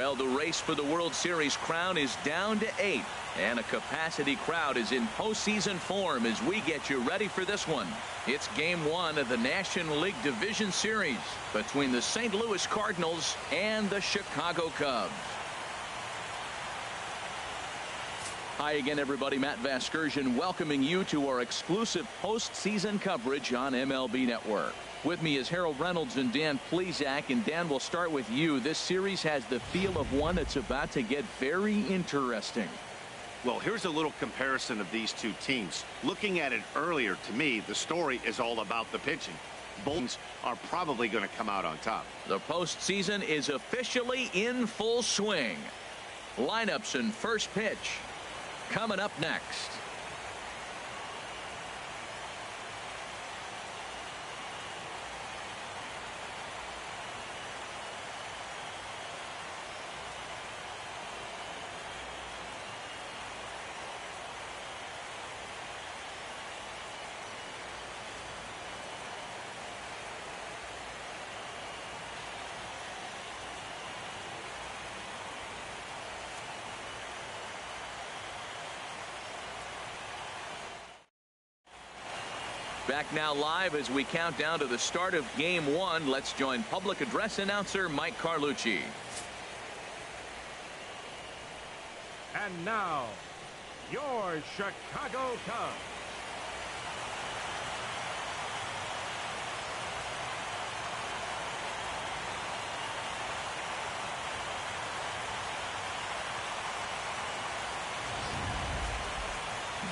Well, the race for the World Series crown is down to 8, and a capacity crowd is in postseason form as we get you ready for this one. It's Game 1 of the National League Division Series between the St. Louis Cardinals and the Chicago Cubs. Hi again, everybody. Matt Vasgersian welcoming you to our exclusive postseason coverage on MLB Network. With me is Harold Reynolds and Dan Plesac. And Dan, we'll start with you. This series has the feel of one that's about to get very interesting. Well, here's a little comparison of these two teams. Looking at it earlier, to me, the story is all about the pitching. Both are probably going to come out on top. The postseason is officially in full swing. Lineups and first pitch coming up next. Back now live as we count down to the start of Game 1. Let's join public address announcer Mike Carlucci. And now, your Chicago Cubs.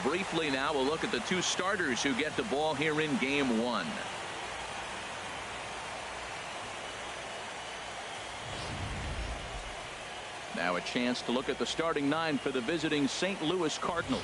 Briefly now, we'll look at the two starters who get the ball here in Game 1. Now a chance to look at the starting 9 for the visiting St. Louis Cardinals.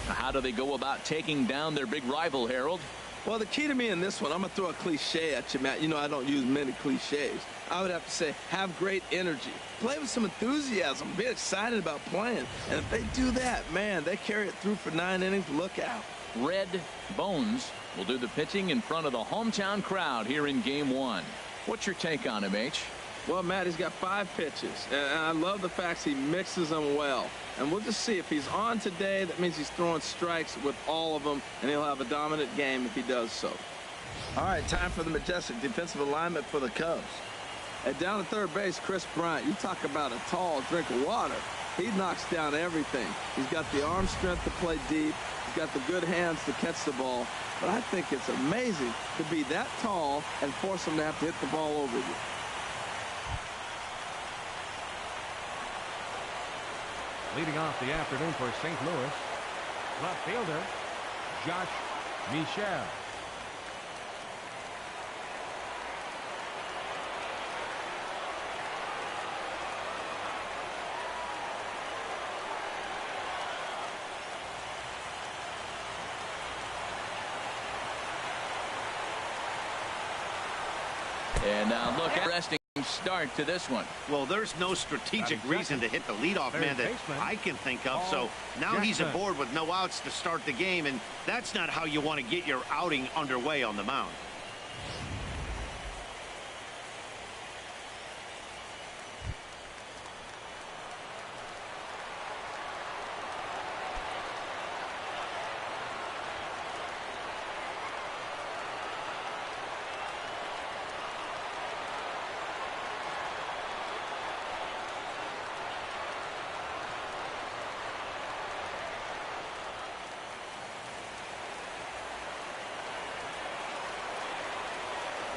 How do they go about taking down their big rival, Harold? Well, the key to me in this one, I'm going to throw a cliche at you, Matt. You know I don't use many cliches. I would have to say have great energy. Play with some enthusiasm. Be excited about playing. And if they do that, man, they carry it through for 9 innings. Look out. Red Bones will do the pitching in front of the hometown crowd here in Game 1. What's your take on him, H? Well, Matt, he's got 5 pitches, and I love the fact he mixes them well. And we'll just see if he's on today. That means he's throwing strikes with all of them, and he'll have a dominant game if he does so. All right, time for the majestic defensive alignment for the Cubs. And down at third base, Chris Bryant. You talk about a tall drink of water. He knocks down everything. He's got the arm strength to play deep. He's got the good hands to catch the ball. But I think it's amazing to be that tall and force him to have to hit the ball over you. Leading off the afternoon for St. Louis, left fielder, Josh Michel. And now look at resting start to this one. Well, there's no strategic reason to hit the leadoff man that I can think of. So now he's aboard with no outs to start the game, and that's not how you want to get your outing underway on the mound.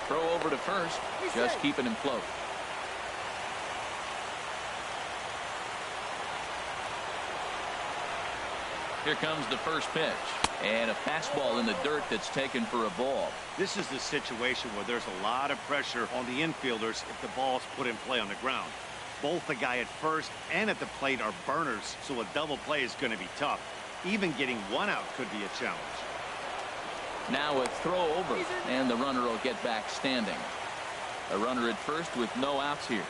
Throw over to first, just keeping him close. Here comes the first pitch, and a fastball in the dirt that's taken for a ball. This is the situation where there's a lot of pressure on the infielders if the ball's put in play on the ground. Both the guy at first and at the plate are burners, so a double play is going to be tough. Even getting one out could be a challenge. Now a throw over, and the runner will get back standing. A runner at first with no outs here.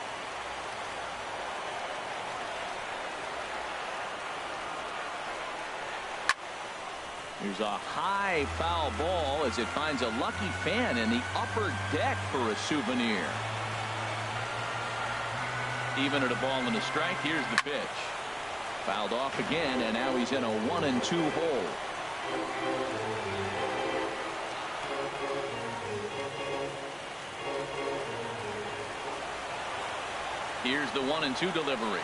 Here's a high foul ball as it finds a lucky fan in the upper deck for a souvenir. Even at a ball and a strike, here's the pitch. Fouled off again, and now he's in a 1-2 hole. Here's the 1-2 delivery.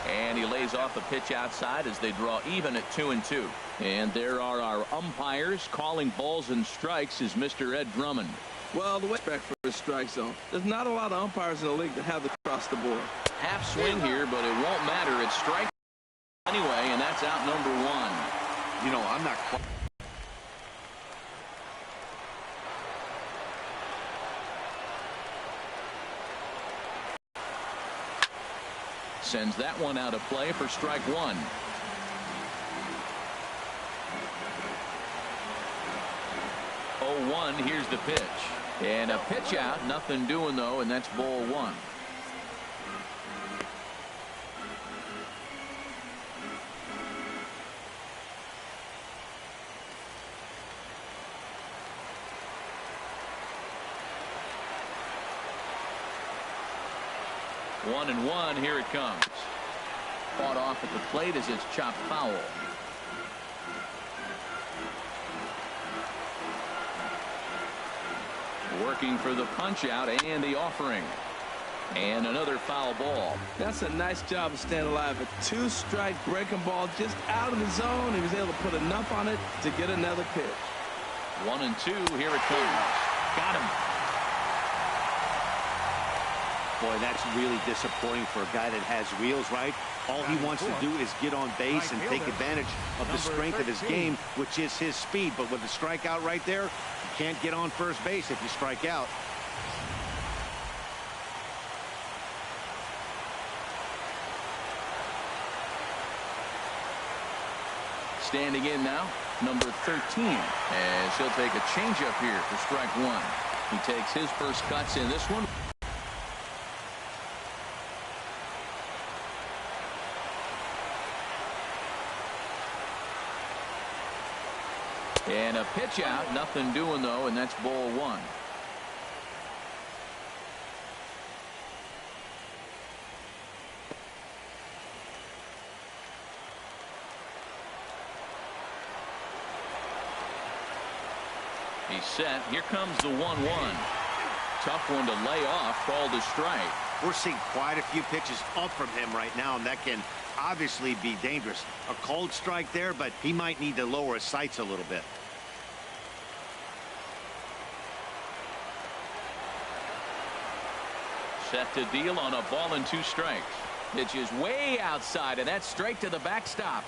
And he lays off a pitch outside as they draw even at 2-2. And there are our umpires. Calling balls and strikes is Mr. Ed Drummond. Well, the way for the strike zone. There's not a lot of umpires in the league that have it across the board. Half swing here, but it won't matter. It's strike anyway, and that's out number one. You know, I'm not quite. Sends that one out of play for strike one. Oh, 1, here's the pitch. And a pitch out, nothing doing though, and that's ball one. One and one, here it comes. Fought off at the plate as it's chopped foul. Working for the punch out and the offering. And another foul ball. That's a nice job of staying alive. A two-strike breaking ball just out of the zone. He was able to put enough on it to get another pitch. 1-2, here it comes. Got him. Boy, that's really disappointing for a guy that has wheels, right? All he wants to do is get on base and take advantage of the strength of his game, which is his speed. But with the strikeout right there, you can't get on first base if you strike out. Standing in now, number 13, as he'll take a changeup here for strike one. He takes his first cuts in this one. And a pitch out, nothing doing though, and that's ball one. He's set. Here comes the 1-1. Tough one to lay off, called a strike. We're seeing quite a few pitches up from him right now, and that can obviously be dangerous. A cold strike there, but he might need to lower his sights a little bit. Set to deal on a ball and 2 strikes. Pitch is way outside, and that's straight to the backstop.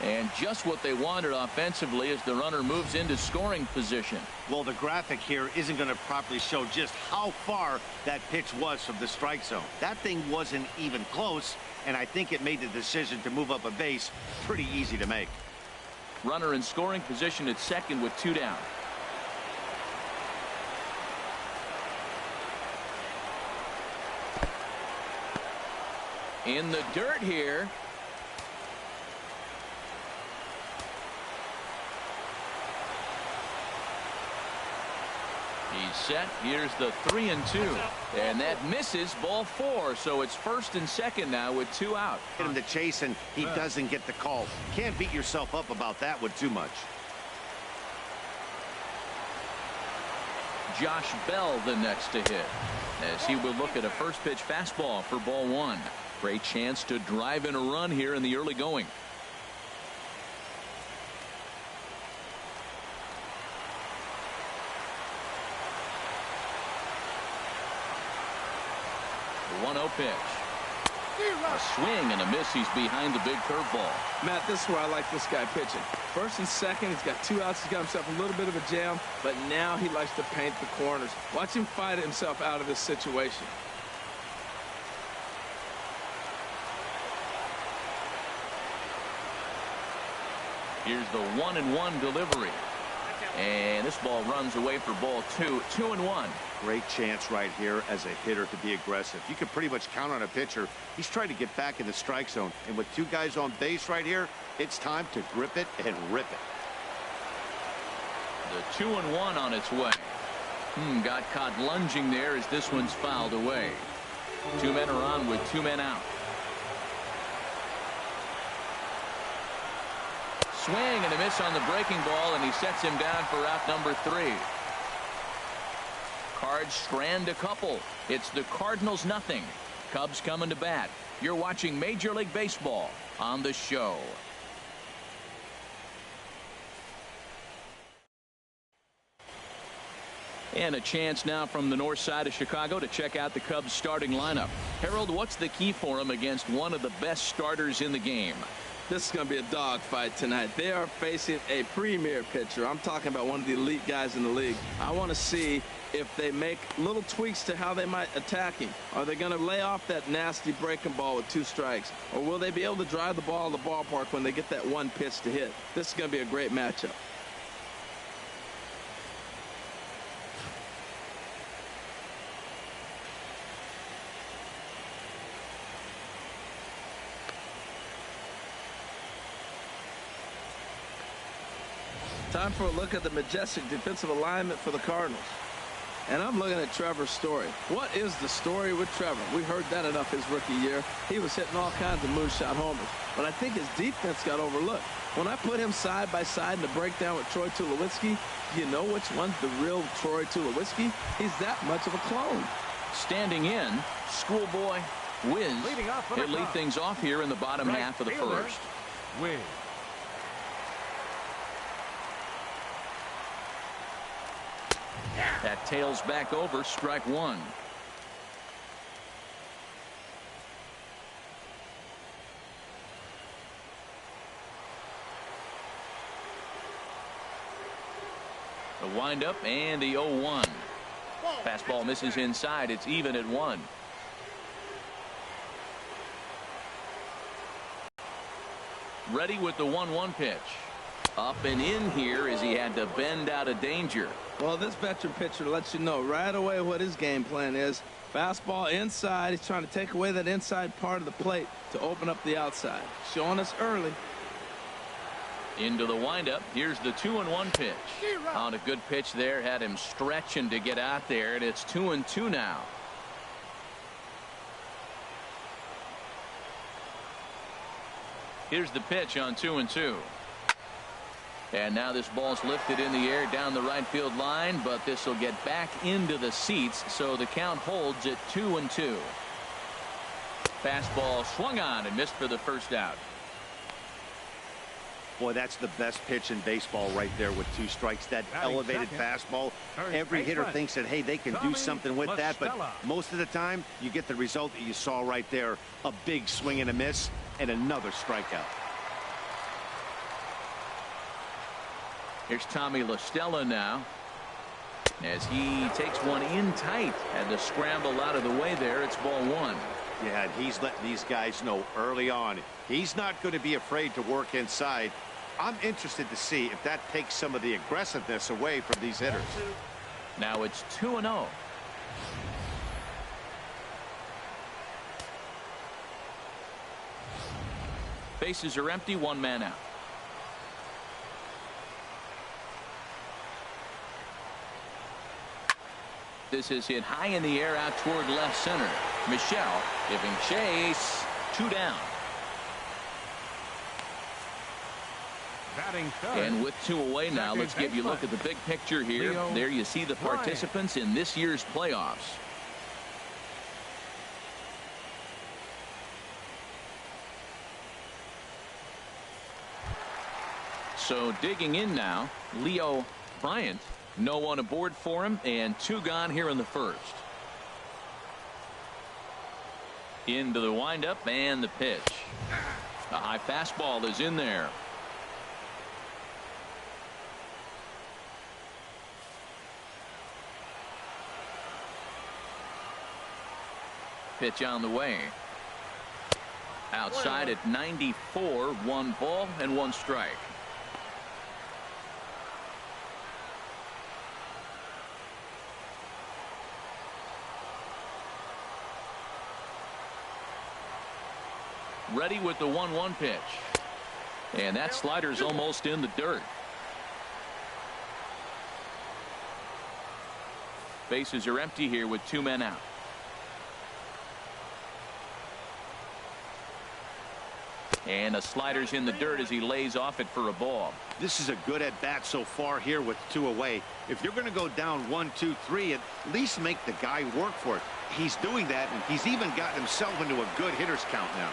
And just what they wanted offensively as the runner moves into scoring position. Well, the graphic here isn't going to properly show just how far that pitch was from the strike zone. That thing wasn't even close, and I think it made the decision to move up a base pretty easy to make. Runner in scoring position at second with 2 down. In the dirt here. He's set. Here's the 3-2. And that misses, ball 4. So it's first and second now with 2 out. Get him to chase, and he doesn't get the call. Can't beat yourself up about that one too much. Josh Bell the next to hit, as he will look at a first pitch fastball for ball 1. Great chance to drive in a run here in the early going. The 1-0 pitch. A swing and a miss. He's behind the big curveball. Matt, this is where I like this guy pitching. First and second, he's got 2 outs. He's got himself a little bit of a jam, but now he likes to paint the corners. Watch him fight himself out of this situation. Here's the 1-1 delivery. And this ball runs away for ball 2. 2-1. Great chance right here as a hitter to be aggressive. You can pretty much count on a pitcher. He's trying to get back in the strike zone. And with 2 guys on base right here, it's time to grip it and rip it. The 2-1 on its way. Got caught lunging there as this one's fouled away. 2 men are on with 2 men out. Swing and a miss on the breaking ball, and he sets him down for out number 3. Cards strand a couple. It's the Cardinals nothing. Cubs coming to bat. You're watching Major League Baseball on the show. And a chance now from the north side of Chicago to check out the Cubs starting lineup. Harold, what's the key for him against one of the best starters in the game? This is going to be a dogfight tonight. They are facing a premier pitcher. I'm talking about one of the elite guys in the league. I want to see if they make little tweaks to how they might attack him. Are they going to lay off that nasty breaking ball with 2 strikes? Or will they be able to drive the ball in the ballpark when they get that one pitch to hit? This is going to be a great matchup. Time for a look at the majestic defensive alignment for the Cardinals. And I'm looking at Trevor's story. What is the story with Trevor? We heard that enough his rookie year. He was hitting all kinds of moonshot homers. But I think his defense got overlooked. When I put him side by side in the breakdown with Troy Tulowitzki, you know which one's the real Troy Tulowitzki? He's that much of a clone. Standing in, Schoolboy Wiz. He'll lead things off here in the bottom half of the first. Wiz. That tails back over, strike 1. The windup and the 0-1. Fastball misses inside. It's even at 1. Ready with the 1-1 pitch. Up and in here as he had to bend out of danger. Well, this veteran pitcher lets you know right away what his game plan is. Fastball inside. He's trying to take away that inside part of the plate to open up the outside. Showing us early. Into the windup. Here's the 2-1 pitch. On a good pitch there. Had him stretching to get out there, and it's 2-2 now. Here's the pitch on 2-2. And now this ball's lifted in the air down the right field line, but this will get back into the seats, so the count holds at 2-2. Fastball swung on and missed for the first out. Boy, that's the best pitch in baseball right there with 2 strikes. That elevated fastball. Every hitter thinks that, hey, they can do something with that, but most of the time you get the result that you saw right there. A big swing and a miss and another strikeout. Here's Tommy La Stella now as he takes one in tight. Had to scramble out of the way there. It's ball 1. Yeah, and he's letting these guys know early on he's not going to be afraid to work inside. I'm interested to see if that takes some of the aggressiveness away from these hitters. Now it's 2-0. Bases are empty, 1 man out. This is hit high in the air out toward left center. Michelle giving chase. 2 down. And with 2 away now, let's give you a look at the big picture here. There you see the participants in this year's playoffs. So digging in now, Leo Bryant. No one aboard for him, and 2 gone here in the first. Into the windup and the pitch. A high fastball is in there. Pitch on the way. Outside at 94, 1 ball and 1 strike. Ready with the 1-1 pitch. And that slider's almost in the dirt. Bases are empty here with 2 men out. And a slider's in the dirt as he lays off it for a ball. This is a good at bat so far here with 2 away. If you're going to go down 1, 2, 3, at least make the guy work for it. He's doing that, and he's even gotten himself into a good hitter's count now.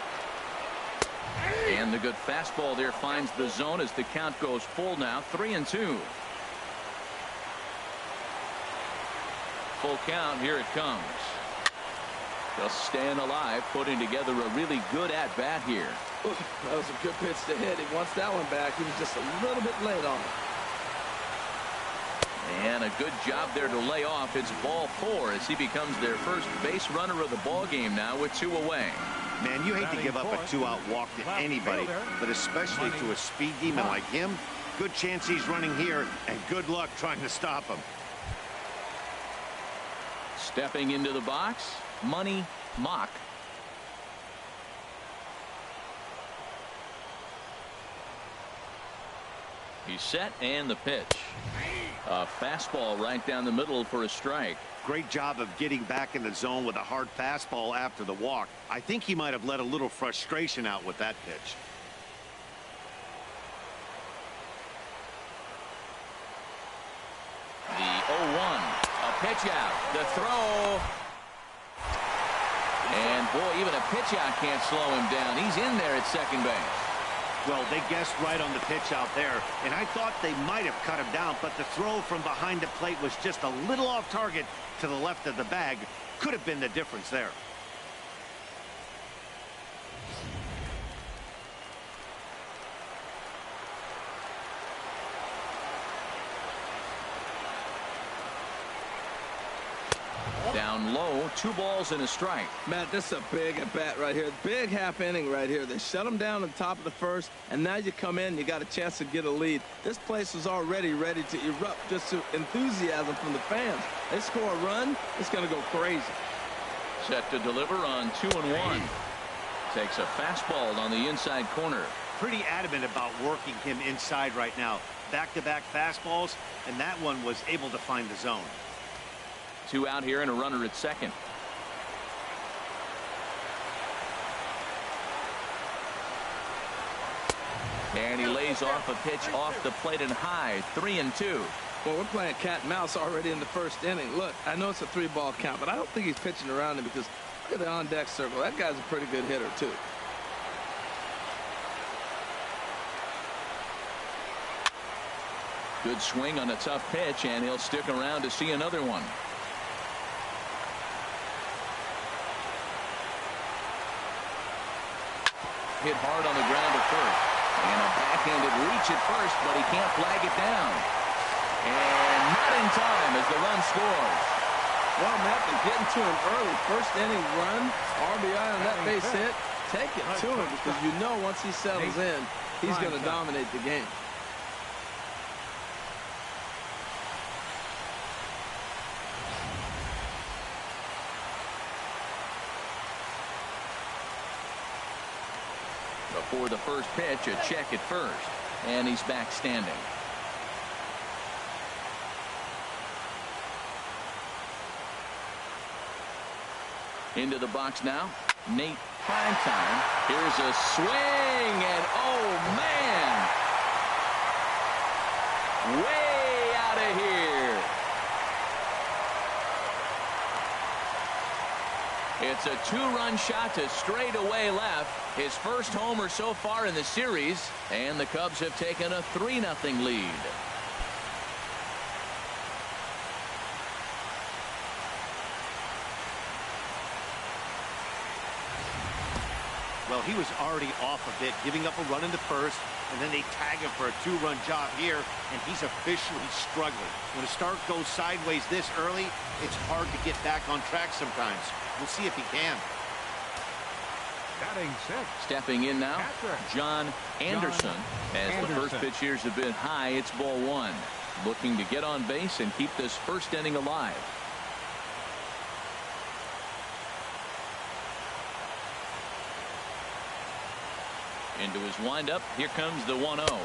And the good fastball there finds the zone as the count goes full now, 3-2. Full count, here it comes. Just staying alive, putting together a really good at bat here. Oof, that was a good pitch to hit. He wants that one back. He was just a little bit late on it. And a good job there to lay off. It's ball 4 as he becomes their first base runner of the ball game now with 2 away. Man, you hate to give up a 2-out walk to anybody, but especially to a speed demon like him. Good chance he's running here, and good luck trying to stop him. Stepping into the box, Money Mock. He's set, and the pitch. A fastball right down the middle for a strike. Great job of getting back in the zone with a hard fastball after the walk. I think he might have let a little frustration out with that pitch. The 0-1. A pitch out. The throw. And boy, even a pitch out can't slow him down. He's in there at second base. Well, they guessed right on the pitch out there, and I thought they might have cut him down, but the throw from behind the plate was just a little off target to the left of the bag. Could have been the difference there. Down low, 2 balls and a strike. Matt, this is a big at bat right here. Big half inning right here. They shut him down at the top of the first, and now you come in, you got a chance to get a lead. This place was already ready to erupt just to enthusiasm from the fans. They score a run, it's going to go crazy. Set to deliver on 2-1. Takes a fastball on the inside corner. Pretty adamant about working him inside right now. Back-to-back fastballs, and that one was able to find the zone. 2 out here and a runner at second. And he lays off a pitch off the plate and high. 3-2. Well, we're playing cat and mouse already in the first inning. Look, I know it's a 3-ball count, but I don't think he's pitching around him because look at the on-deck circle. That guy's a pretty good hitter, too. Good swing on a tough pitch, and he'll stick around to see another one. Hit hard on the ground at first. And a backhanded reach at first, but he can't flag it down. And not in time as the run scores. Well, Matt, they're getting to him early. First inning run, RBI on that base hit. Take it to him because you know once he settles in, he's going to dominate the game. Before the first pitch, a check at first, and he's back standing. Into the box now, Nate Primetime. Here's a swing, and oh man, way out of here. It's a 2-run shot to straightaway left. His first homer so far in the series, and the Cubs have taken a 3-0 lead. Well, he was already off a bit, giving up a run into first, and then they tag him for a 2-run job here, and he's officially struggling. When a start goes sideways this early, it's hard to get back on track sometimes. We'll see if he can. Batting 6. Stepping in now, John Anderson. As the first pitch here is a bit high, it's ball 1. Looking to get on base and keep this first inning alive. Into his windup, here comes the 1-0.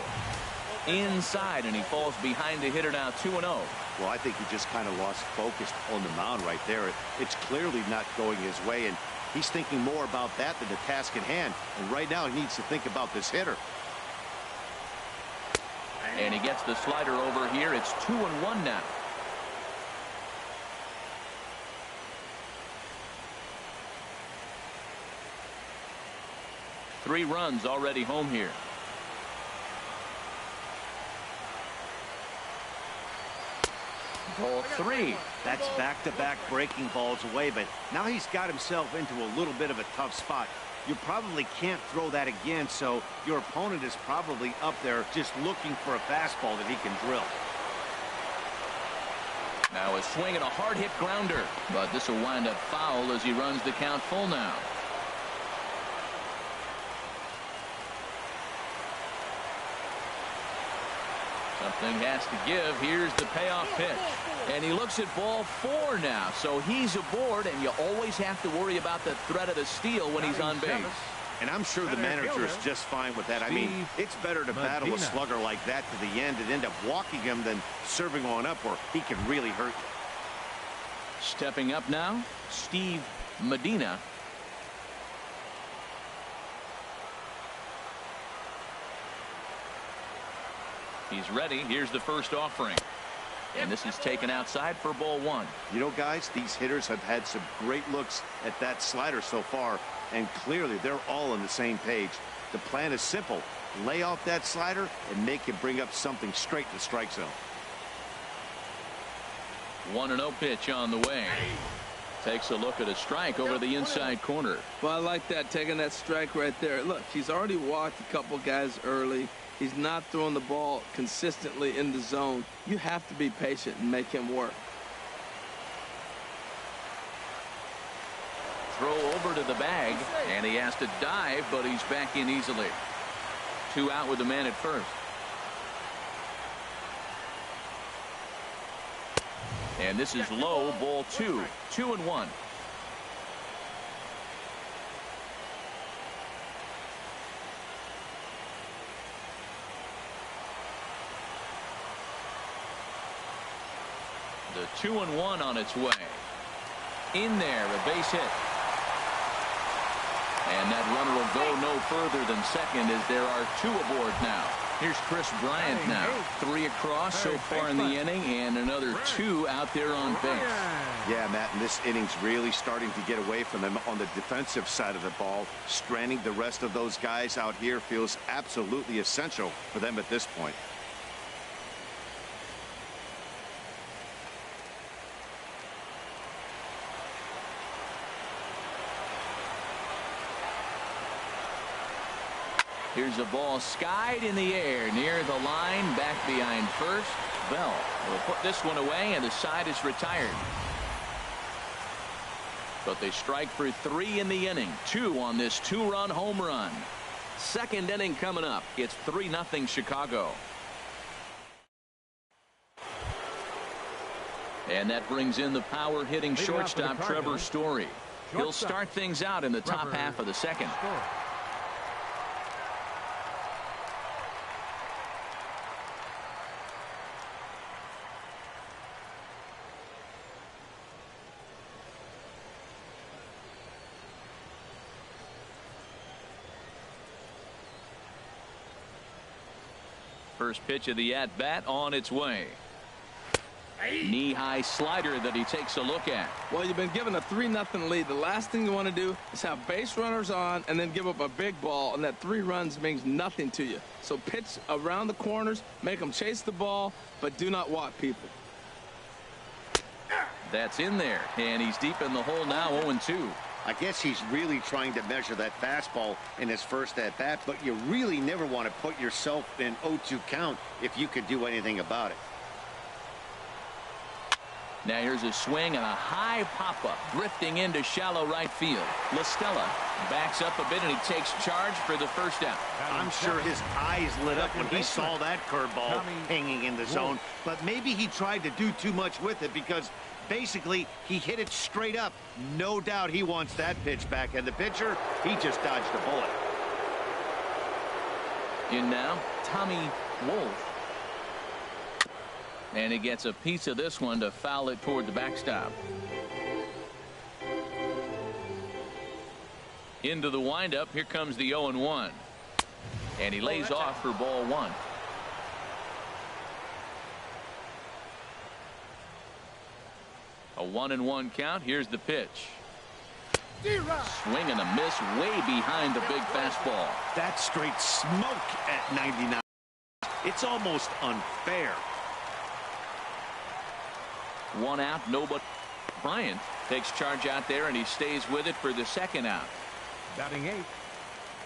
inside, and he falls behind the hitter now 2-0. Well, I think he just kind of lost focus on the mound right there. It's clearly not going his way, and he's thinking more about that than the task at hand. And right now he needs to think about this hitter. And he gets the slider over here. It's 2-1 now. Three runs already home here. Ball three. That's back-to-back breaking balls away, but now he's got himself into a little bit of a tough spot. You probably can't throw that again, so your opponent is probably up there just looking for a fastball that he can drill. Now a swing and a hard hit grounder, but this will wind up foul as he runs the count full now. Something has to give. Here's the payoff pitch. And he looks at ball four now. So he's aboard, and you always have to worry about the threat of the steal when he's on base. And I'm sure the manager is just fine with that. I mean, it's better to battle a slugger like that to the end and end up walking him than serving on up where he can really hurt you. Stepping up now, Steve Medina. He's ready. Here's the first offering. And this is taken outside for ball one. You know, guys, these hitters have had some great looks at that slider so far, and clearly they're all on the same page. The plan is simple. Lay off that slider and make him bring up something straight to the strike zone. 1-0 pitch on the way. Takes a look at a strike over the inside corner. Well, I like that, taking that strike right there. Look, he's already walked a couple guys early. He's not throwing the ball consistently in the zone. You have to be patient and make him work. Throw over to the bag, and he has to dive, but he's back in easily. 2 out with the man at first. And this is low, ball 2. 2-1. The 2-1 on its way. In there, a base hit. And that runner will go no further than second as there are 2 aboard now. Here's Chris Bryant now. 3 across so far in the inning, and another 2 out there on base. Yeah, Matt, and this inning's really starting to get away from them on the defensive side of the ball. Stranding the rest of those guys out here feels absolutely essential for them at this point. Here's a ball skied in the air near the line, back behind first. Bell will put this one away, and the side is retired. But they strike for 3 in the inning. 2 on this 2-run home run. Second inning coming up. It's 3-0 Chicago. And that brings in the power hitting shortstop Trevor Story. He'll start things out in the top half of the second. First pitch of the at-bat on its way. Knee-high slider that he takes a look at. Well, you've been given a 3-0 lead. The last thing you want to do is have base runners on and then give up a big ball, and that 3 runs means nothing to you. So pitch around the corners, make them chase the ball, but do not walk people. That's in there, and he's deep in the hole now, 0-2. I guess he's really trying to measure that fastball in his first at-bat, but you really never want to put yourself in 0-2 count if you could do anything about it. Now here's a swing and a high pop-up drifting into shallow right field. La Stella backs up a bit, and he takes charge for the first out. I'm sure his eyes lit up when he saw that curveball hanging in the zone, but maybe he tried to do too much with it because basically he hit it straight up. No doubt he wants that pitch back, and the pitcher, he just dodged a bullet. In now, Tommy Wolf. And he gets a piece of this one to foul it toward the backstop. Into the windup. Here comes the 0-1. And he lays off for ball one. A 1-1 count. Here's the pitch. Swing and a miss way behind the big fastball. That's straight smoke at 99. It's almost unfair. One out, nobody. Bryant takes charge out there, and he stays with it for the second out. Batting eighth,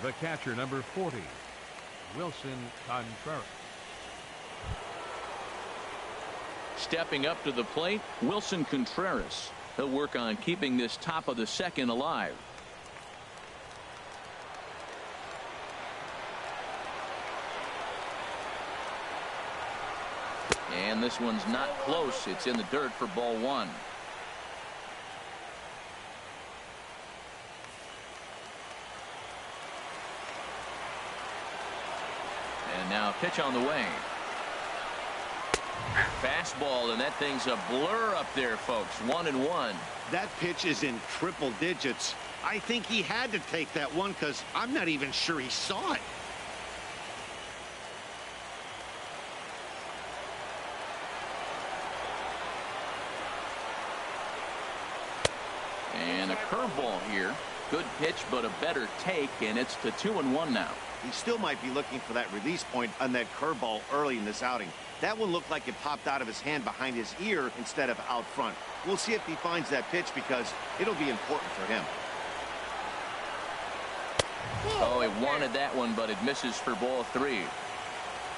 the catcher, number 40, Wilson Contreras. Stepping up to the plate, Wilson Contreras. He'll work on keeping this top of the second alive. And this one's not close. It's in the dirt for ball one. And now pitch on the way. Fastball, and that thing's a blur up there, folks. 1-1. That pitch is in triple digits. I think he had to take that one because I'm not even sure he saw it. And a curveball here. Good pitch, but a better take, and it's to 2-1 now. He still might be looking for that release point on that curveball early in this outing. That one looked like it popped out of his hand behind his ear instead of out front. We'll see if he finds that pitch because it'll be important for him. Oh, he wanted that one, but it misses for ball three.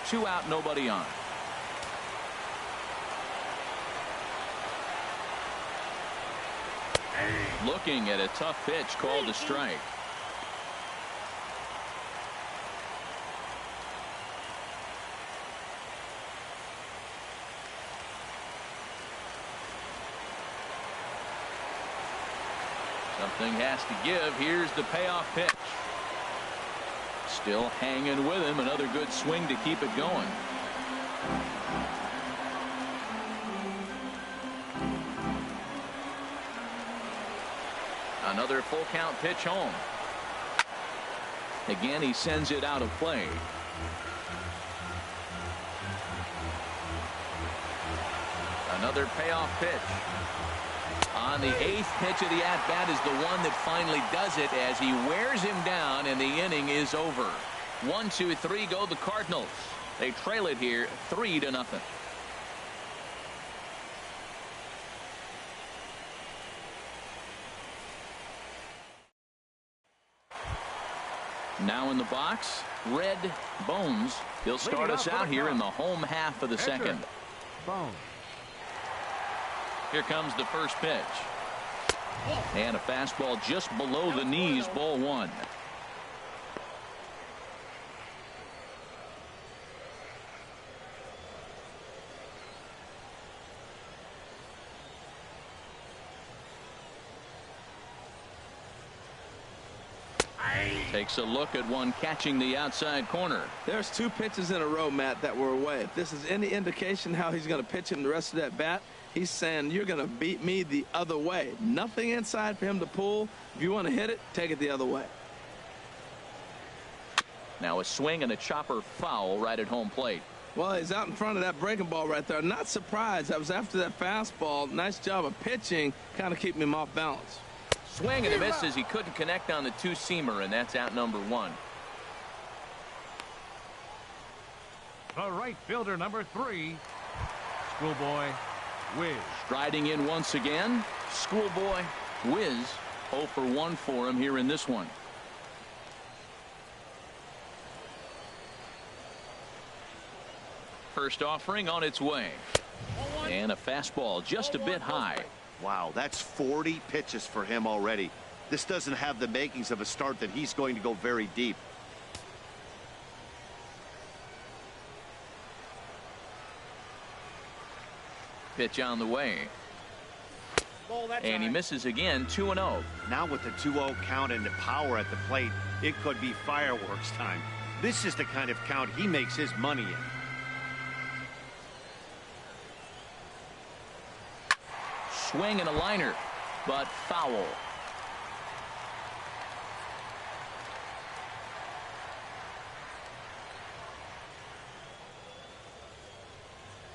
2 out, nobody on. Looking at a tough pitch called a strike. Something has to give. Here's the payoff pitch. Still hanging with him. Another good swing to keep it going. Another full count pitch home. Again, he sends it out of play. Another payoff pitch. On the 8th pitch of the at-bat is the one that finally does it as he wears him down, and the inning is over. 1, 2, 3 go the Cardinals. They trail it here 3-0. Now in the box, Red Bones. He'll start us out here in the home half of the second. Bones. Here comes the first pitch. And a fastball just below the knees, ball one. Takes a look at one catching the outside corner. There's 2 pitches in a row, Matt, that were away. If this is any indication how he's going to pitch him the rest of that bat, he's saying you're going to beat me the other way. Nothing inside for him to pull. If you want to hit it, take it the other way. Now a swing and a chopper foul right at home plate. Well, he's out in front of that breaking ball right there. Not surprised. I was after that fastball. Nice job of pitching, kind of keeping him off balance. Swing and a miss as he couldn't connect on the 2-seamer, and that's out number 1. The right fielder, number 3, Schoolboy Wiz. Striding in once again, Schoolboy Wiz. 0 for 1 for him here in this one. First offering on its way. And a fastball just a bit high. Wow, that's 40 pitches for him already. This doesn't have the makings of a start that he's going to go very deep. Pitch on the way. And he misses again. 2-0. Now with the 2-0 count and the power at the plate, it could be fireworks time. This is the kind of count he makes his money in. swing and a liner, but foul.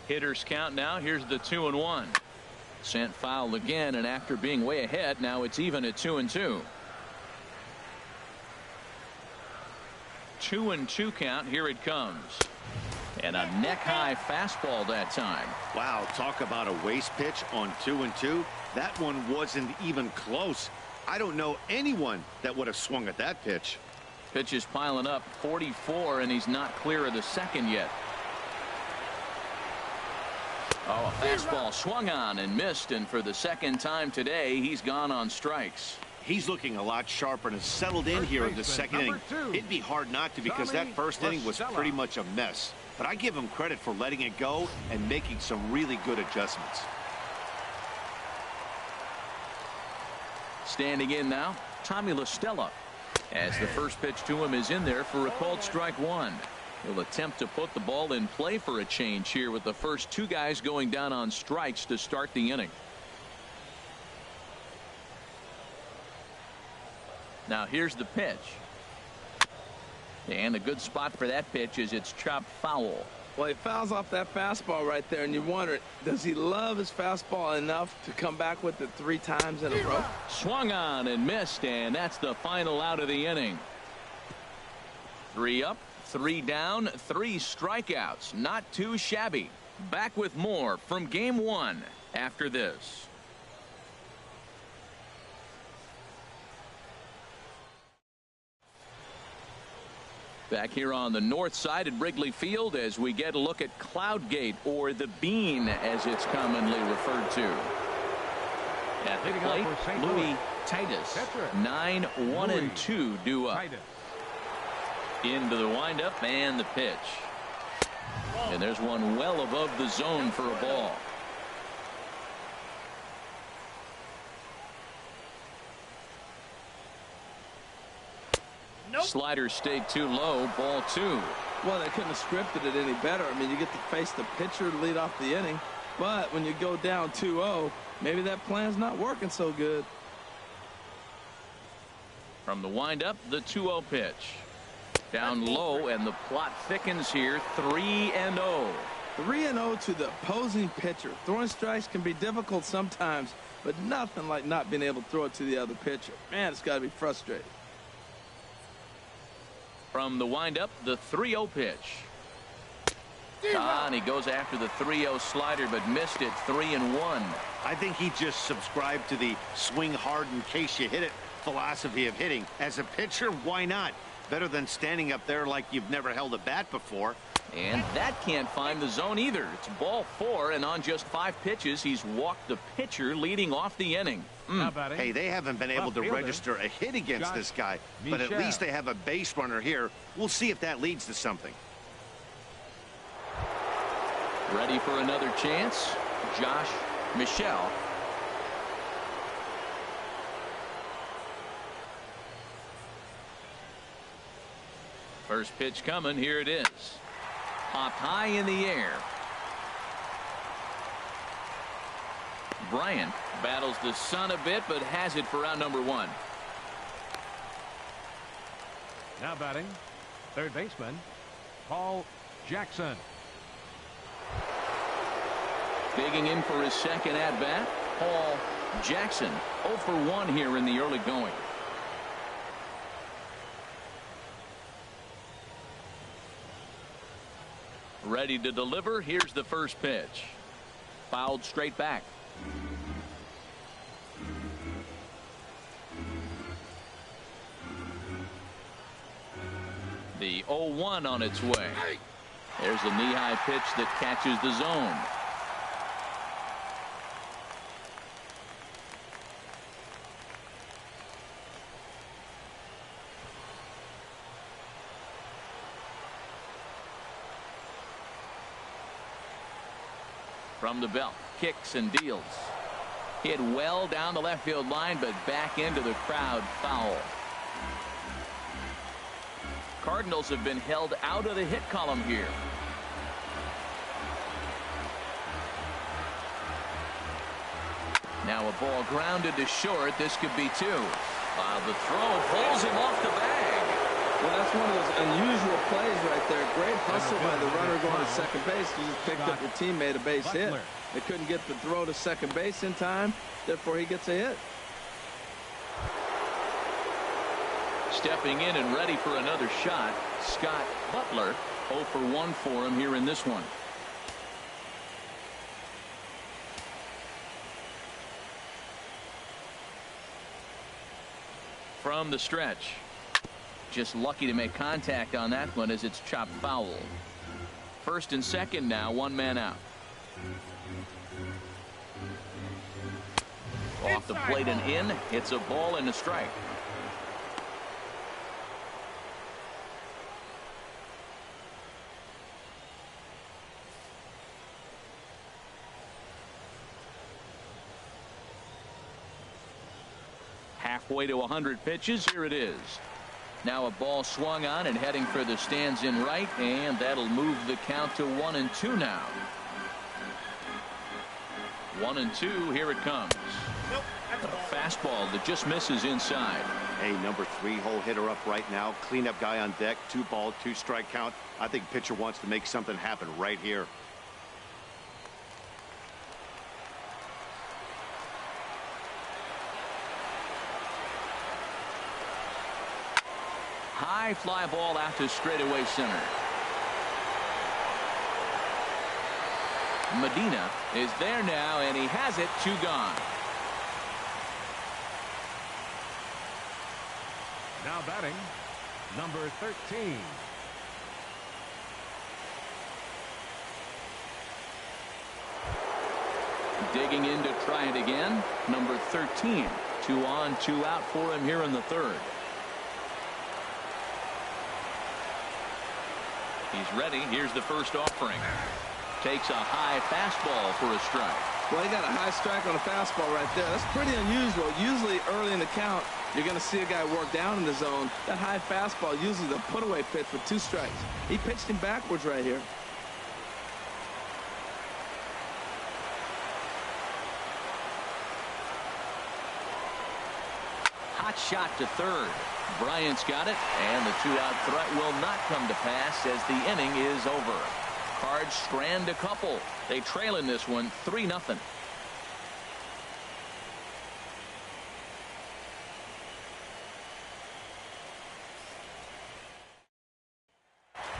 Hitters count now. Here's the 2-1. Sent foul again, and after being way ahead, now it's even at 2-2. 2-2 count. Here it comes. And a neck-high fastball that time. Wow, talk about a waste pitch on 2-2. That one wasn't even close. I don't know anyone that would have swung at that pitch. Pitch is piling up, 44, and he's not clear of the second yet. Oh, a fastball swung on and missed, and for the second time today, he's gone on strikes. He's looking a lot sharper and has settled in here in the second inning. It'd be hard not to, because that first inning was pretty much a mess. But I give him credit for letting it go and making some really good adjustments. Standing in now, Tommy La Stella, as the first pitch to him is in there for a called strike one. He'll attempt to put the ball in play for a change here with the first two guys going down on strikes to start the inning. Now here's the pitch. And a good spot for that pitch is it's chopped foul. Well, he fouls off that fastball right there, and you wonder, does he love his fastball enough to come back with it 3 times in a row? Swung on and missed, and that's the final out of the inning. 3 up, 3 down, 3 strikeouts. Not too shabby. Back with more from Game 1 after this. Back here on the north side at Wrigley Field as we get a look at Cloudgate, or the Bean as it's commonly referred to. At the plate, Louis Titus. 9-1-2 due up. Into the windup and the pitch. And there's one well above the zone for a ball. Slider stayed too low. Ball 2. Well, they couldn't have scripted it any better. I mean, you get to face the pitcher to lead off the inning. But when you go down 2-0, maybe that plan's not working so good. From the windup, the 2-0 pitch. Down low, and the plot thickens here. 3-0. 3-0 to the opposing pitcher. Throwing strikes can be difficult sometimes, but nothing like not being able to throw it to the other pitcher. Man, it's got to be frustrating. From the windup, the 3-0 pitch. And he goes after the 3-0 slider, but missed it. 3-1. I think he just subscribed to the swing hard in case you hit it philosophy of hitting. As a pitcher, why not? Better than standing up there like you've never held a bat before. And that can't find the zone either. It's ball 4, and on just 5 pitches, he's walked the pitcher leading off the inning. Hey, they haven't been able to register a hit against this guy, but at least they have a base runner here. We'll see if that leads to something. Ready for another chance? Josh Michelle. First pitch coming. Here it is. Popped high in the air. Bryant battles the sun a bit, but has it for out number 1. Now batting, third baseman, Paul Jackson. Digging in for his second at-bat, Paul Jackson. 0 for 1 here in the early going. Ready to deliver. Here's the first pitch. Fouled straight back. The 0-1 on its way. There's a knee-high pitch that catches the zone. From the belt, kicks and deals. Hit well down the left field line, but back into the crowd. Foul. Cardinals have been held out of the hit column here. Now a ball grounded to short. This could be two. The throw pulls him off the bag. Well, that's one of those unusual plays right there. Great hustle by the runner going to second base. You just picked up your teammate a base hit. They couldn't get the throw to second base in time. Therefore, he gets a hit. Stepping in and ready for another shot, Scott Butler. 0 for 1 for him here in this one. From the stretch. Just lucky to make contact on that one as it's chopped foul. First and second now, one man out. Off the plate and in. It's a ball and a strike. Halfway to 100 pitches. Here it is. Now a ball swung on and heading for the stands in right, and that'll move the count to 1-2 now. 1-2. Here it comes. A fastball that just misses inside. Hey, number 3 hole hitter up right now. Cleanup guy on deck. 2 ball, 2 strike count. I think pitcher wants to make something happen right here. High fly ball out to straightaway center. Medina is there now, and he has it. 2 gone. Now batting, number 13. Digging in to try it again. Number 13. 2 on, 2 out for him here in the third. He's ready. Here's the first offering. Takes a high fastball for a strike. Well, he got a high strike on a fastball right there. That's pretty unusual. Usually early in the count, you're going to see a guy work down in the zone. That high fastball, usually the put-away pitch with 2 strikes. He pitched him backwards right here. Hot shot to third. Bryant's got it, and the 2-out threat will not come to pass as the inning is over. Cards strand a couple. They trail in this one 3-0.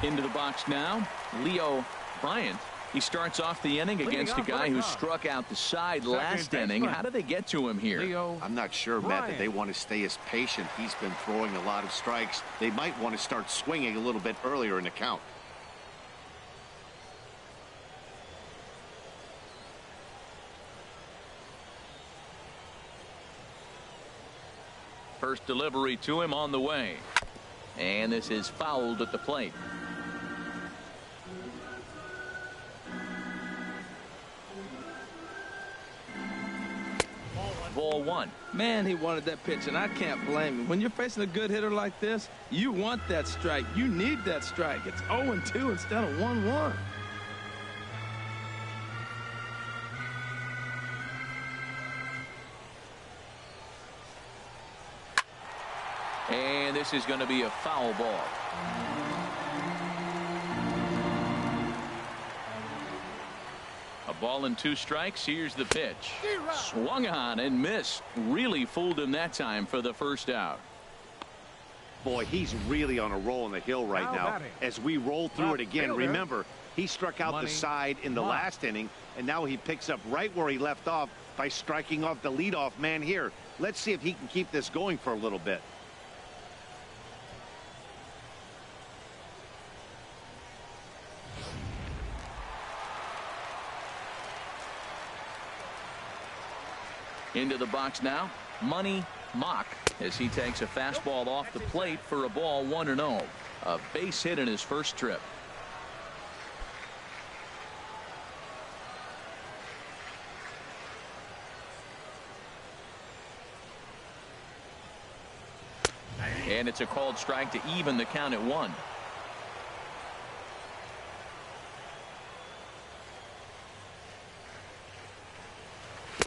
Into the box now, Leo Bryant. He starts off the inning against a guy who struck out the side last inning. How did they get to him here? I'm not sure, Matt, that they want to stay as patient. He's been throwing a lot of strikes. They might want to start swinging a little bit earlier in the count. First delivery to him on the way. And this is fouled at the plate. Ball 1. Man, he wanted that pitch, and I can't blame him. When you're facing a good hitter like this, you want that strike. You need that strike. It's 0-2 instead of 1-1. And this is going to be a foul ball. A ball and 2 strikes. Here's the pitch. Swung on and missed. Really fooled him that time for the first out. Boy, he's really on a roll on the hill right now. As we roll through it again, remember, he struck out the side in the last inning, and now he picks up right where he left off by striking off the leadoff man here. Let's see if he can keep this going for a little bit. Into the box now, Money Mock, as he takes a fastball off the plate for a ball 1-0. A base hit in his first trip. And it's a called strike to even the count at 1.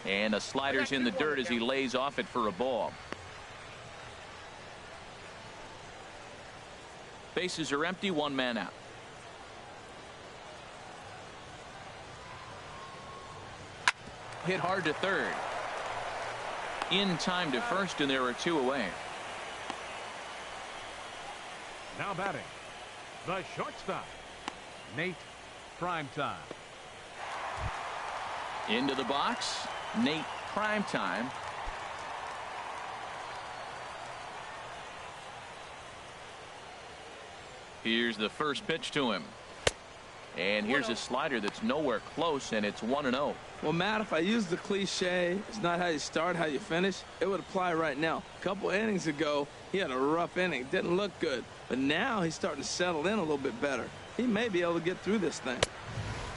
And a slider's in the dirt as he lays off it for a ball. Bases are empty, one man out. Hit hard to third. In time to first, and there are two away. Now batting, the shortstop, Nate Primetime. Into the box, Nate Primetime. Here's the first pitch to him. And here's a slider that's nowhere close, and it's 1-0. Well, Matt, if I use the cliche, it's not how you start, how you finish, it would apply right now. A couple innings ago, he had a rough inning. Didn't look good. But now he's starting to settle in a little bit better. He may be able to get through this thing.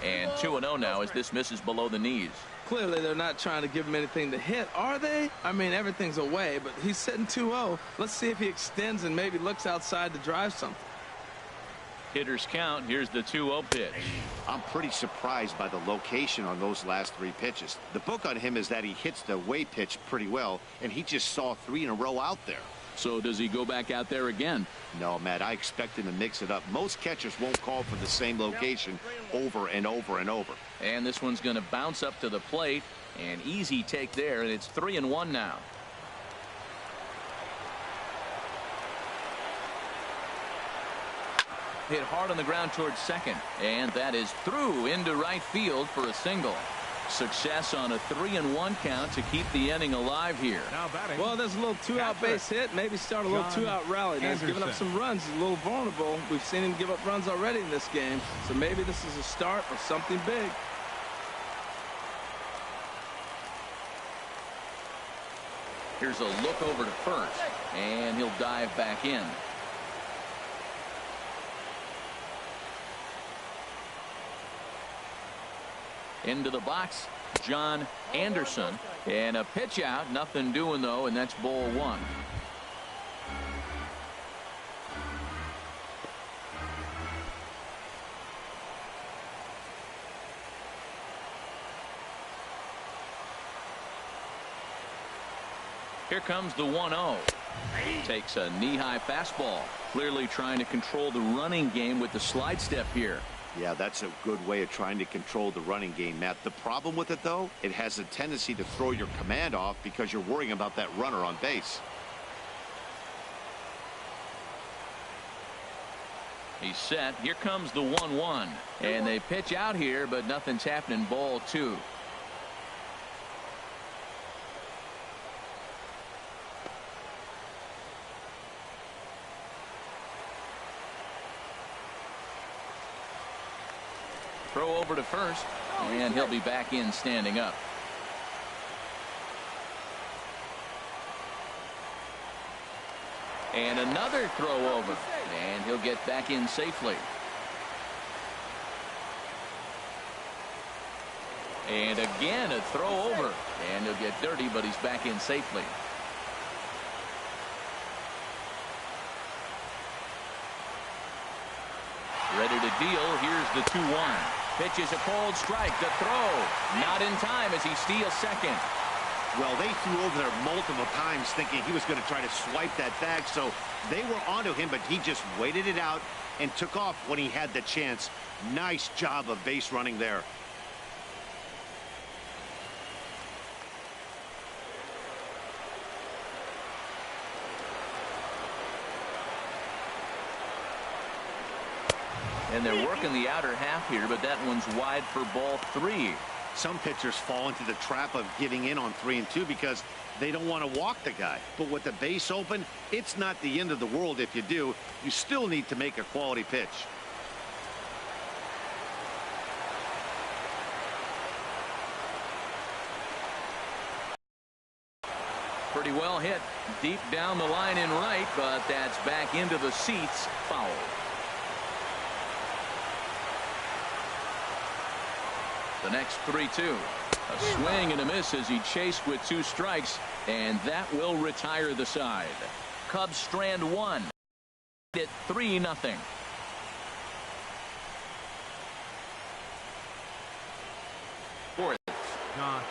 And 2-0 now as this misses below the knees. Clearly, they're not trying to give him anything to hit, are they? I mean, everything's away, but he's sitting 2-0. Let's see if he extends and maybe looks outside to drive something. Hitters count. Here's the 2-0 pitch. I'm pretty surprised by the location on those last three pitches. The book on him is that he hits the away pitch pretty well, and he just saw 3 in a row out there. So does he go back out there again? No, Matt, I expect him to mix it up. Most catchers won't call for the same location over and over and over. And this one's going to bounce up to the plate. An easy take there, and it's 3-1 now. Hit hard on the ground towards second, and that is through into right field for a single. Success on a 3-1 count to keep the inning alive here. Now batting. Well, there's a little two-out base hit. Maybe start a little two-out rally. He's giving up some runs. He's a little vulnerable. We've seen him give up runs already in this game, so maybe this is a start of something big. Here's a look over to first, and he'll dive back in. Into the box, John Anderson, and a pitch out. Nothing doing though, and that's ball one. Here comes the 1-0. Takes a knee-high fastball. Clearly trying to control the running game with the slide step here. Yeah, that's a good way of trying to control the running game, Matt. The problem with it, though, it has a tendency to throw your command off because you're worrying about that runner on base. He's set. Here comes the 1-1. And they pitch out here, but nothing's happening. Ball two. Throw over to first, and he'll be back in standing up. And another throw over, and he'll get back in safely. And again a throw over, and he'll get dirty, but he's back in safely. Ready to deal. Here's the 2-1. Pitch is a cold strike. The throw not in time as he steals second. Well, they threw over there multiple times thinking he was going to try to swipe that bag, so they were onto him, but he just waited it out and took off when he had the chance. Nice job of base running there. And they're working the outer half here, but that one's wide for ball three. Some pitchers fall into the trap of giving in on 3 and 2 because they don't want to walk the guy. But with the base open, it's not the end of the world if you do. You still need to make a quality pitch. Pretty well hit deep down the line in right, but that's back into the seats. Foul. The next 3-2. A swing and a miss as he chased with 2 strikes, and that will retire the side. Cubs strand 1 at 3-0. Fourth. Josh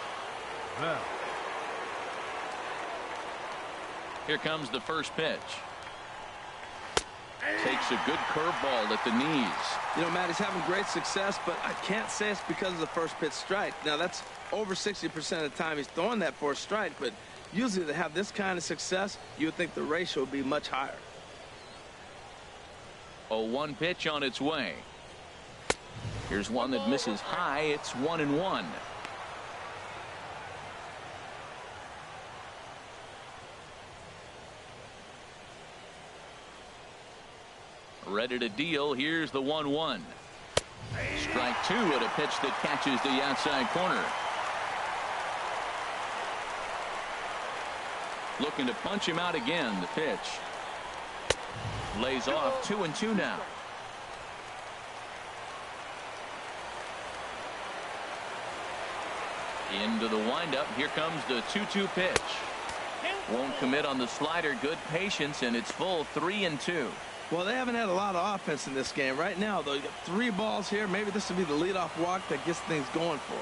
Well. Here comes the first pitch. Takes a good curveball at the knees. You know, Matt, he's having great success, but I can't say it's because of the first pitch strike. Now, that's over 60% of the time he's throwing that for a strike, but usually to have this kind of success, you would think the ratio would be much higher. 0-1 pitch on its way. Here's one that misses high. It's 1-1. Ready to deal. Here's the 1-1. Strike two at a pitch that catches the outside corner. Looking to punch him out again. The pitch lays off. 2-2 now. Into the windup. Here comes the 2-2 pitch. Won't commit on the slider. Good patience, and it's full. 3-2. Well, they haven't had a lot of offense in this game. Right now, though, you got 3 balls here. Maybe this will be the leadoff walk that gets things going for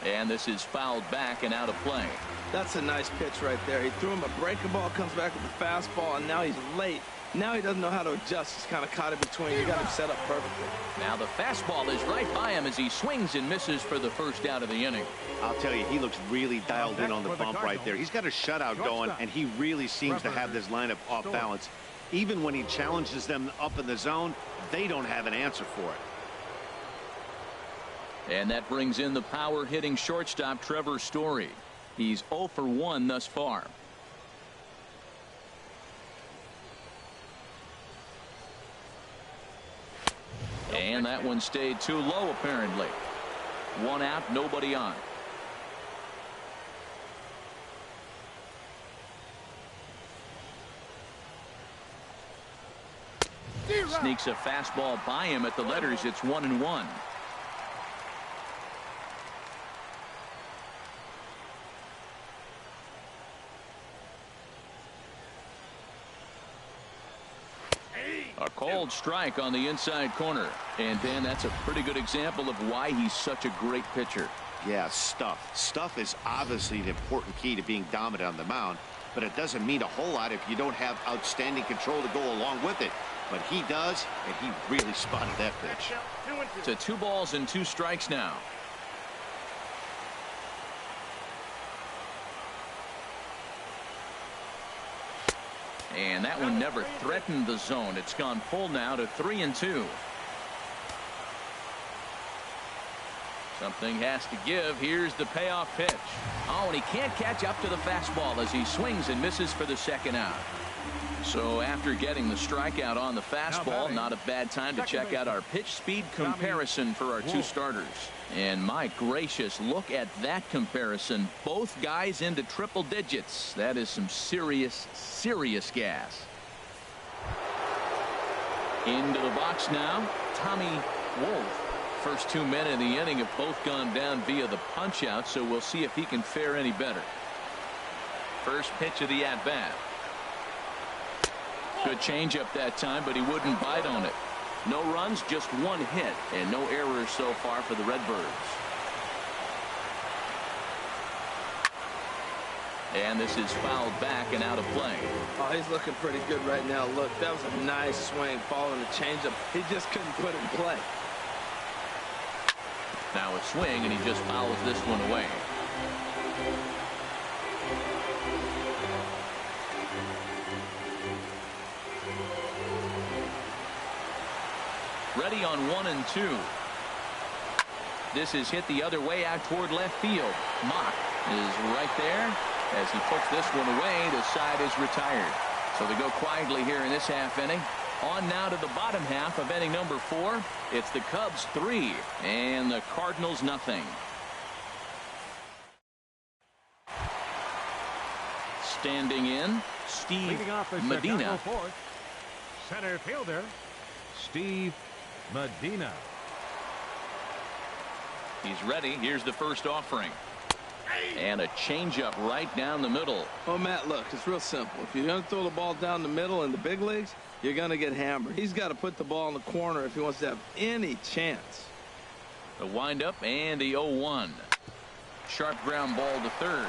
them. And this is fouled back and out of play. That's a nice pitch right there. He threw him a breaking ball, comes back with a fastball, and now he's late. Now he doesn't know how to adjust. He's kind of caught in between. You got him set up perfectly. Now the fastball is right by him as he swings and misses for the first out of the inning. I'll tell you, he looks really dialed in on the bump right there. He's got a shutout going, and he really seems to have this lineup off balance. Even when he challenges them up in the zone, they don't have an answer for it. And that brings in the power-hitting shortstop, Trevor Story. He's 0 for 1 thus far. And that one stayed too low, apparently. 1 out, nobody on. Sneaks a fastball by him at the letters. It's 1-1. A cold strike on the inside corner. And Dan, that's a pretty good example of why he's such a great pitcher. Yeah, stuff. Stuff is obviously an important key to being dominant on the mound, but it doesn't mean a whole lot if you don't have outstanding control to go along with it. But he does, and he really spotted that pitch. To 2 balls and 2 strikes now. And that one never threatened the zone. It's gone full now to 3-2. Something has to give. Here's the payoff pitch. Oh, and he can't catch up to the fastball as he swings and misses for the second out. So after getting the strikeout on the fastball, not a bad time to check out our pitch speed comparison for our 2 starters. And my gracious, look at that comparison. Both guys into triple digits. That is some serious, serious gas. Into the box now, Tommy Wolf. First 2 men in the inning have both gone down via the punch out, so we'll see if he can fare any better. First pitch of the at-bat. Good changeup that time, but he wouldn't bite on it. No runs, just 1 hit, and no errors so far for the Redbirds. And this is fouled back and out of play. Oh, he's looking pretty good right now. Look, that was a nice swing following the changeup. He just couldn't put it in play. Now a swing, and he just fouls this one away. Ready on 1 and 2. This is hit the other way out toward left field. Mock is right there as he puts this one away. The side is retired. So they go quietly here in this half inning. On now to the bottom half of inning number 4. It's the Cubs 3 and the Cardinals nothing. Standing in, Steve Leading off the Medina. Fourth, center fielder, Steve Medina. He's ready. Here's the first offering. And a changeup right down the middle. Oh, Matt, look, it's real simple. If you're going to throw the ball down the middle in the big leagues, you're going to get hammered. He's got to put the ball in the corner if he wants to have any chance. The windup and the 0-1. Sharp ground ball to third.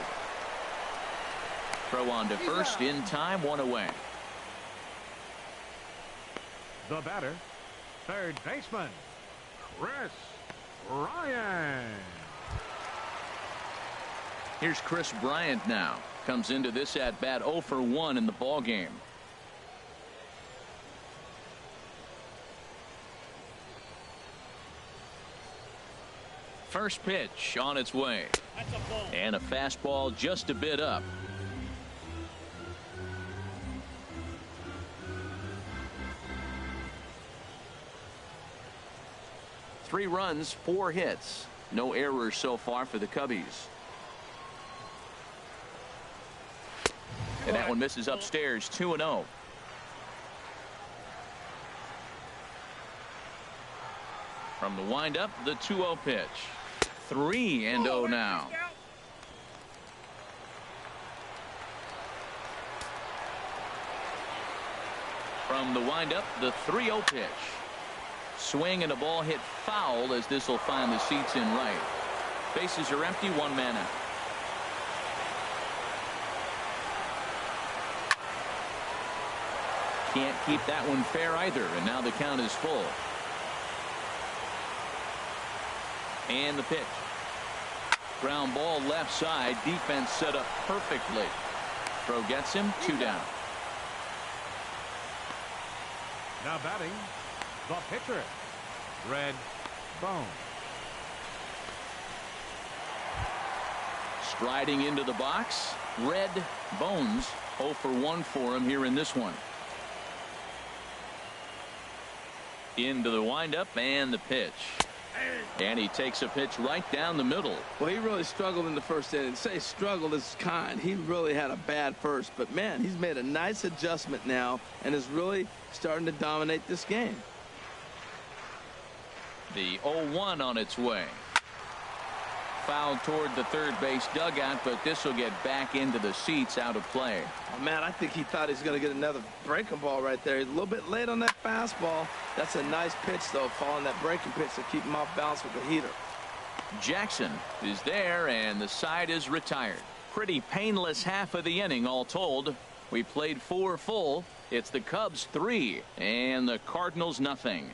Throw on to first in time, one away. The batter, third baseman, Chris Bryant. Here's Chris Bryant now. Comes into this at bat 0 for 1 in the ball game. First pitch on its way. And a fastball just a bit up. Three runs, 4 hits. No errors so far for the Cubbies. And that one misses upstairs, 2-0. From the windup, the 2-0 pitch. 3-0 now. From the windup, the 3-0 pitch. Swing and a ball hit foul as this will find the seats in right. Bases are empty, 1 man out. Can't keep that one fair either, and now the count is full. And the pitch. Ground ball left side. Defense set up perfectly. Throw gets him, 2 down. Now batting, the pitcher, Red Bone. Striding into the box, Red Bones. 0 for 1 for him here in this one. Into the windup and the pitch. And he takes a pitch right down the middle. Well, he really struggled in the first inning. Say struggled is kind. He really had a bad first. But, man, he's made a nice adjustment now and is really starting to dominate this game. The 0-1 on its way. Foul toward the third base dugout, but this will get back into the seats, out of play. Oh, man, I think he thought he was going to get another breaking ball right there. He's a little bit late on that fastball. That's a nice pitch, though, following that breaking pitch to keep him off balance with the heater. Jackson is there, and the side is retired. Pretty painless half of the inning, all told. We played 4 full. It's the Cubs 3 and the Cardinals nothing.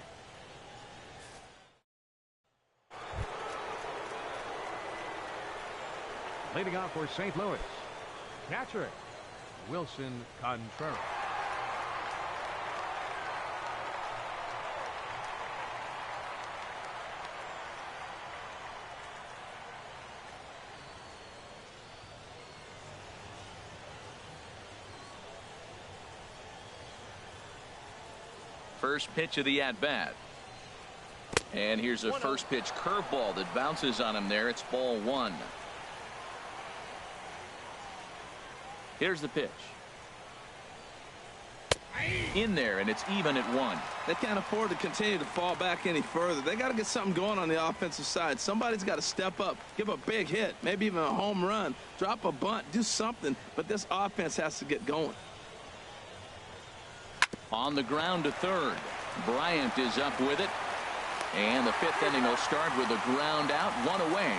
Leading off for St. Louis, catcher, Wilson Contreras. First pitch of the at-bat. And here's a first pitch curveball that bounces on him there. It's ball 1. Here's the pitch. In there, and it's even at 1. They can't afford to continue to fall back any further. They got to get something going on the offensive side. Somebody's got to step up, give a big hit, maybe even a home run, drop a bunt, do something. But this offense has to get going. On the ground to third. Bryant is up with it. And the 5th inning will start with a ground out, 1 away.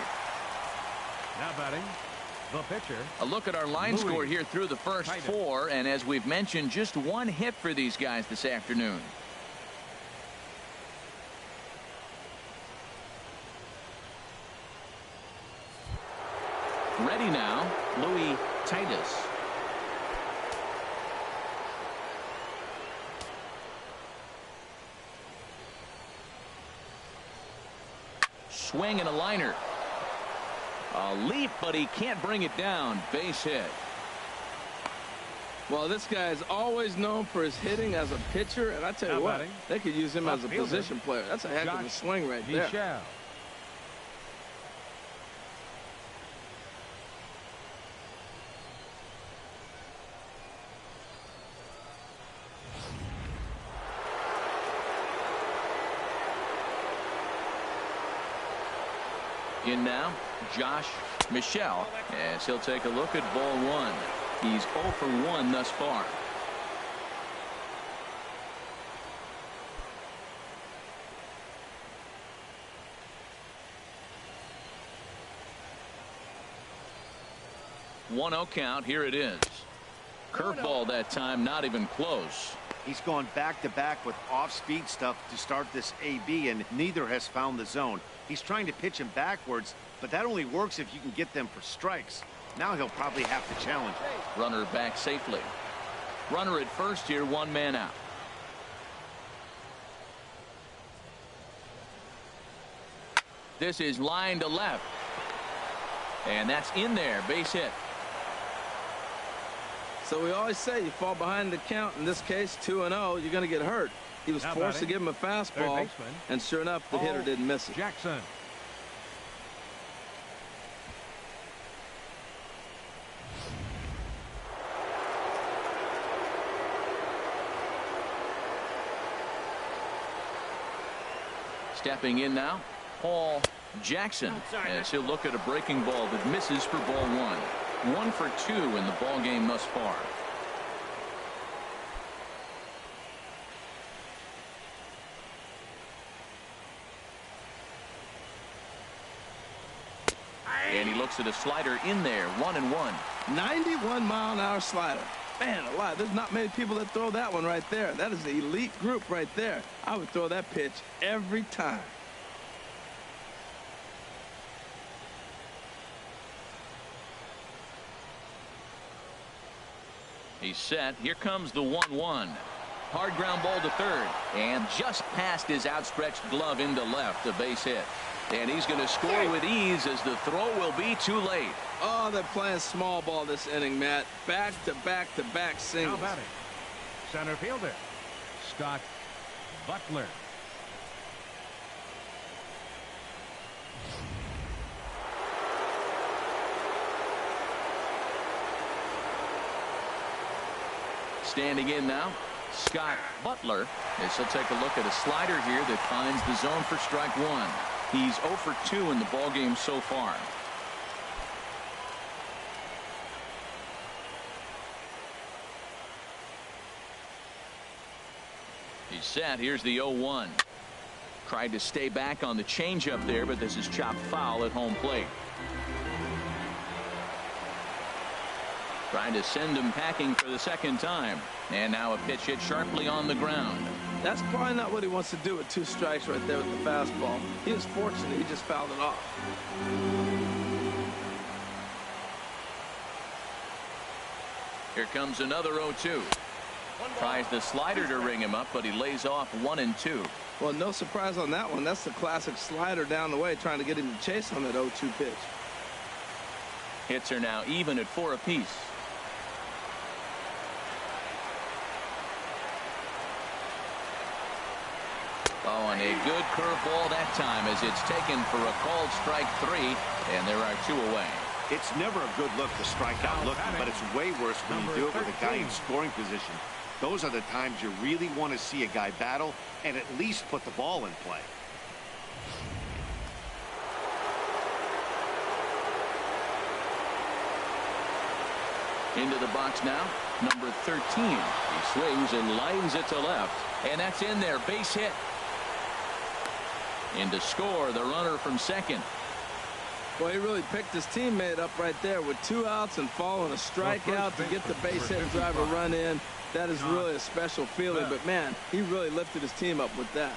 Now batting, the pitcher. A look at our line score here through the first 4, and as we've mentioned, just 1 hit for these guys this afternoon. Ready now, Louis Titus. Swing and a liner. A leap, but he can't bring it down. Base hit. Well, this guy is always known for his hitting as a pitcher, and I tell you what, they could use him as a position player. That's a heck of a swing right there. In now, Josh Michelle, as he'll take a look at ball 1. He's 0 for 1 thus far. 1-0 count. Here it is. Curveball that time, not even close. He's gone back-to-back with off-speed stuff to start this AB, and neither has found the zone. He's trying to pitch him backwards, but that only works if you can get them for strikes. Now he'll probably have to challenge. Runner back safely. Runner at first here, 1 man out. This is line to left. And that's in there, base hit. So we always say you fall behind the count. In this case, 2-0, you're going to get hurt. He was forced to give him a fastball, and sure enough, the hitter didn't miss it. Jackson. Stepping in now, Paul Jackson, as he'll look at a breaking ball that misses for ball 1. 1 for 2 in the ball game thus far. And he looks at a slider in there, 1-1. 91-mile-an-hour slider. Man alive, there's not many people that throw that one right there. That is an elite group right there. I would throw that pitch every time. He's set. Here comes the 1-1. Hard ground ball to third, and just past his outstretched glove into left, a base hit. And he's going to score with ease as the throw will be too late. Oh, they're playing small ball this inning, Matt. Back-to-back-to-back singles. Now batting, center fielder, Scott Butler. Standing in now, Scott Butler. As he'll take a look at a slider here that finds the zone for strike 1. He's 0 for 2 in the ballgame so far. He's set. Here's the 0-1. Tried to stay back on the changeup there, but this is chopped foul at home plate. Trying to send him packing for the second time. And now a pitch hit sharply on the ground. That's probably not what he wants to do with 2 strikes right there with the fastball. He was fortunate. He just fouled it off. Here comes another 0-2. Tries the slider to ring him up, but he lays off 1-2. Well, no surprise on that one. That's the classic slider down the way, trying to get him to chase on that 0-2 pitch. Hits are now even at 4 apiece. Oh, and a good curveball that time as it's taken for a called strike 3, and there are 2 away. It's never a good look to strike out looking, but it's way worse when you do it with a guy in scoring position. Those are the times you really want to see a guy battle and at least put the ball in play. Into the box now, number 13. He swings and lines it to left, and that's in there, base hit. And to score, the runner from second. Boy, he really picked his teammate up right there with 2 outs and following a strikeout to get the base hit and drive a run in. That is really a special feeling, but man, he really lifted his team up with that.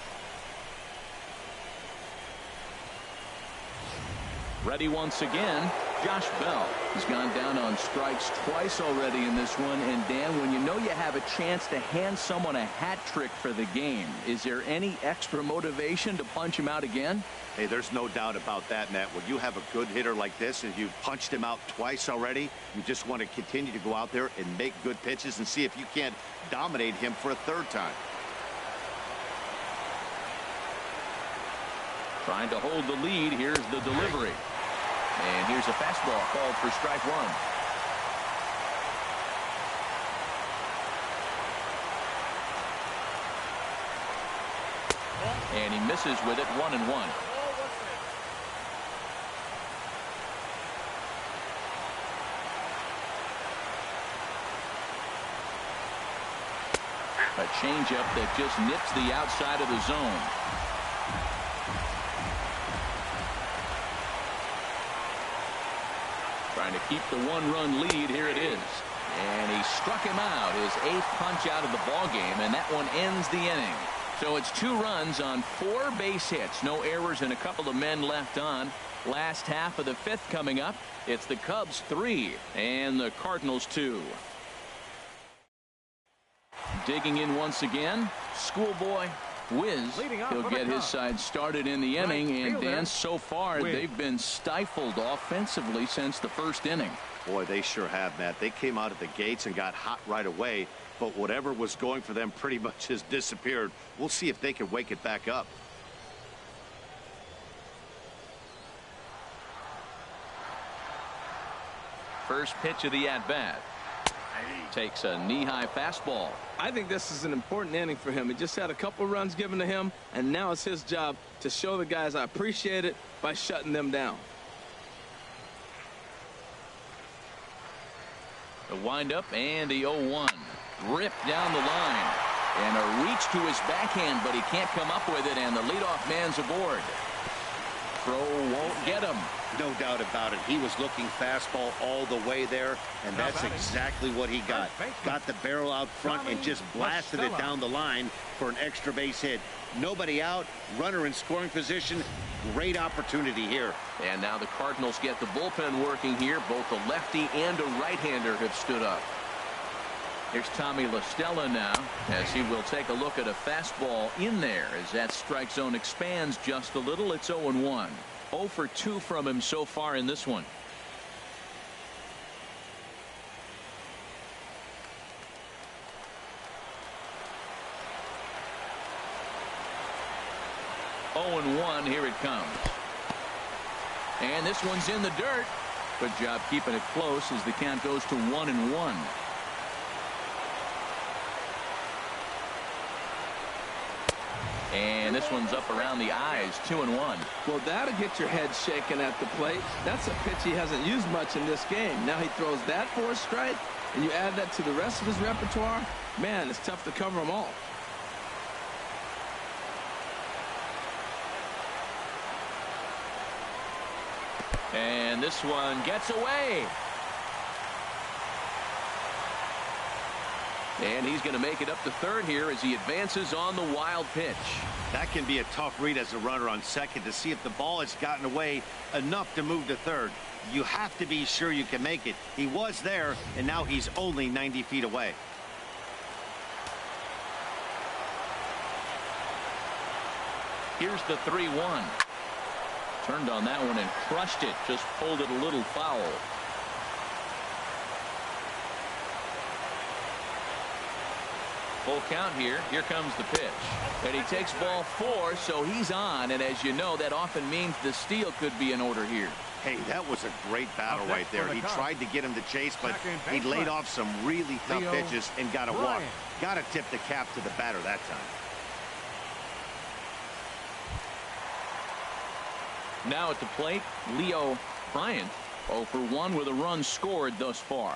Ready once again, Josh Bell. He's gone down on strikes twice already in this one. And Dan, when you know you have a chance to hand someone a hat trick for the game, is there any extra motivation to punch him out again? Hey, there's no doubt about that, Matt. When you have a good hitter like this and you've punched him out twice already, you just want to continue to go out there and make good pitches and see if you can't dominate him for a 3rd time. Trying to hold the lead. Here's the delivery. And here's a fastball called for strike 1. And he misses with it, 1-1. A changeup that just nips the outside of the zone. trying to keep the one-run lead. Here it is. And he struck him out, his 8th punch out of the ball game, and that one ends the inning. So it's 2 runs on 4 base hits, no errors, and a couple of men left on. Last half of the 5th coming up. It's the Cubs 3 and the Cardinals 2. Digging in once again, Schoolboy Wiz. He'll get his side started in the inning, and Dan, so far they've been stifled offensively since the first inning. Boy, they sure have, Matt. They came out of the gates and got hot right away, but whatever was going for them pretty much has disappeared. We'll see if they can wake it back up. First pitch of the at-bat. Takes a knee-high fastball. I think this is an important inning for him. He just had a couple runs given to him, and now it's his job to show the guys I appreciate it by shutting them down. The windup and the 0-1. Ripped down the line. And a reach to his backhand, but he can't come up with it, and the leadoff man's aboard. Throw won't get him. No doubt about it. He was looking fastball all the way there, and that's exactly what he got. Got the barrel out front and just blasted it down the line for an extra base hit. Nobody out, runner in scoring position. Great opportunity here. And now the Cardinals get the bullpen working here. Both a lefty and a right-hander have stood up. Here's Tommy La Stella now, as he will take a look at a fastball in there as that strike zone expands just a little. It's 0-1. 0 for 2 from him so far in this one. Oh and 1. Here it comes. And this one's in the dirt. Good job keeping it close as the count goes to 1-1. And this one's up around the eyes. 2-1. Well, that'll get your head shaken at the plate. That's a pitch he hasn't used much in this game. Now he throws that for a strike, and you add that to the rest of his repertoire. Man, it's tough to cover them all. And this one gets away. And he's going to make it up to third here as he advances on the wild pitch. That can be a tough read as a runner on second to see if the ball has gotten away enough to move to third. You have to be sure you can make it. He was there, and now he's only 90 feet away. Here's the 3-1. Turned on that one and crushed it. Just pulled it a little foul. Full count here. Here comes the pitch. And he takes ball 4, so he's on. And as you know, that often means the steal could be in order here. Hey, that was a great battle right there. He tried to get him to chase, but he laid off some really tough pitches and got a walk. Got to tip the cap to the batter that time. Now at the plate, Leo Bryant, 0 for 1 with a run scored thus far.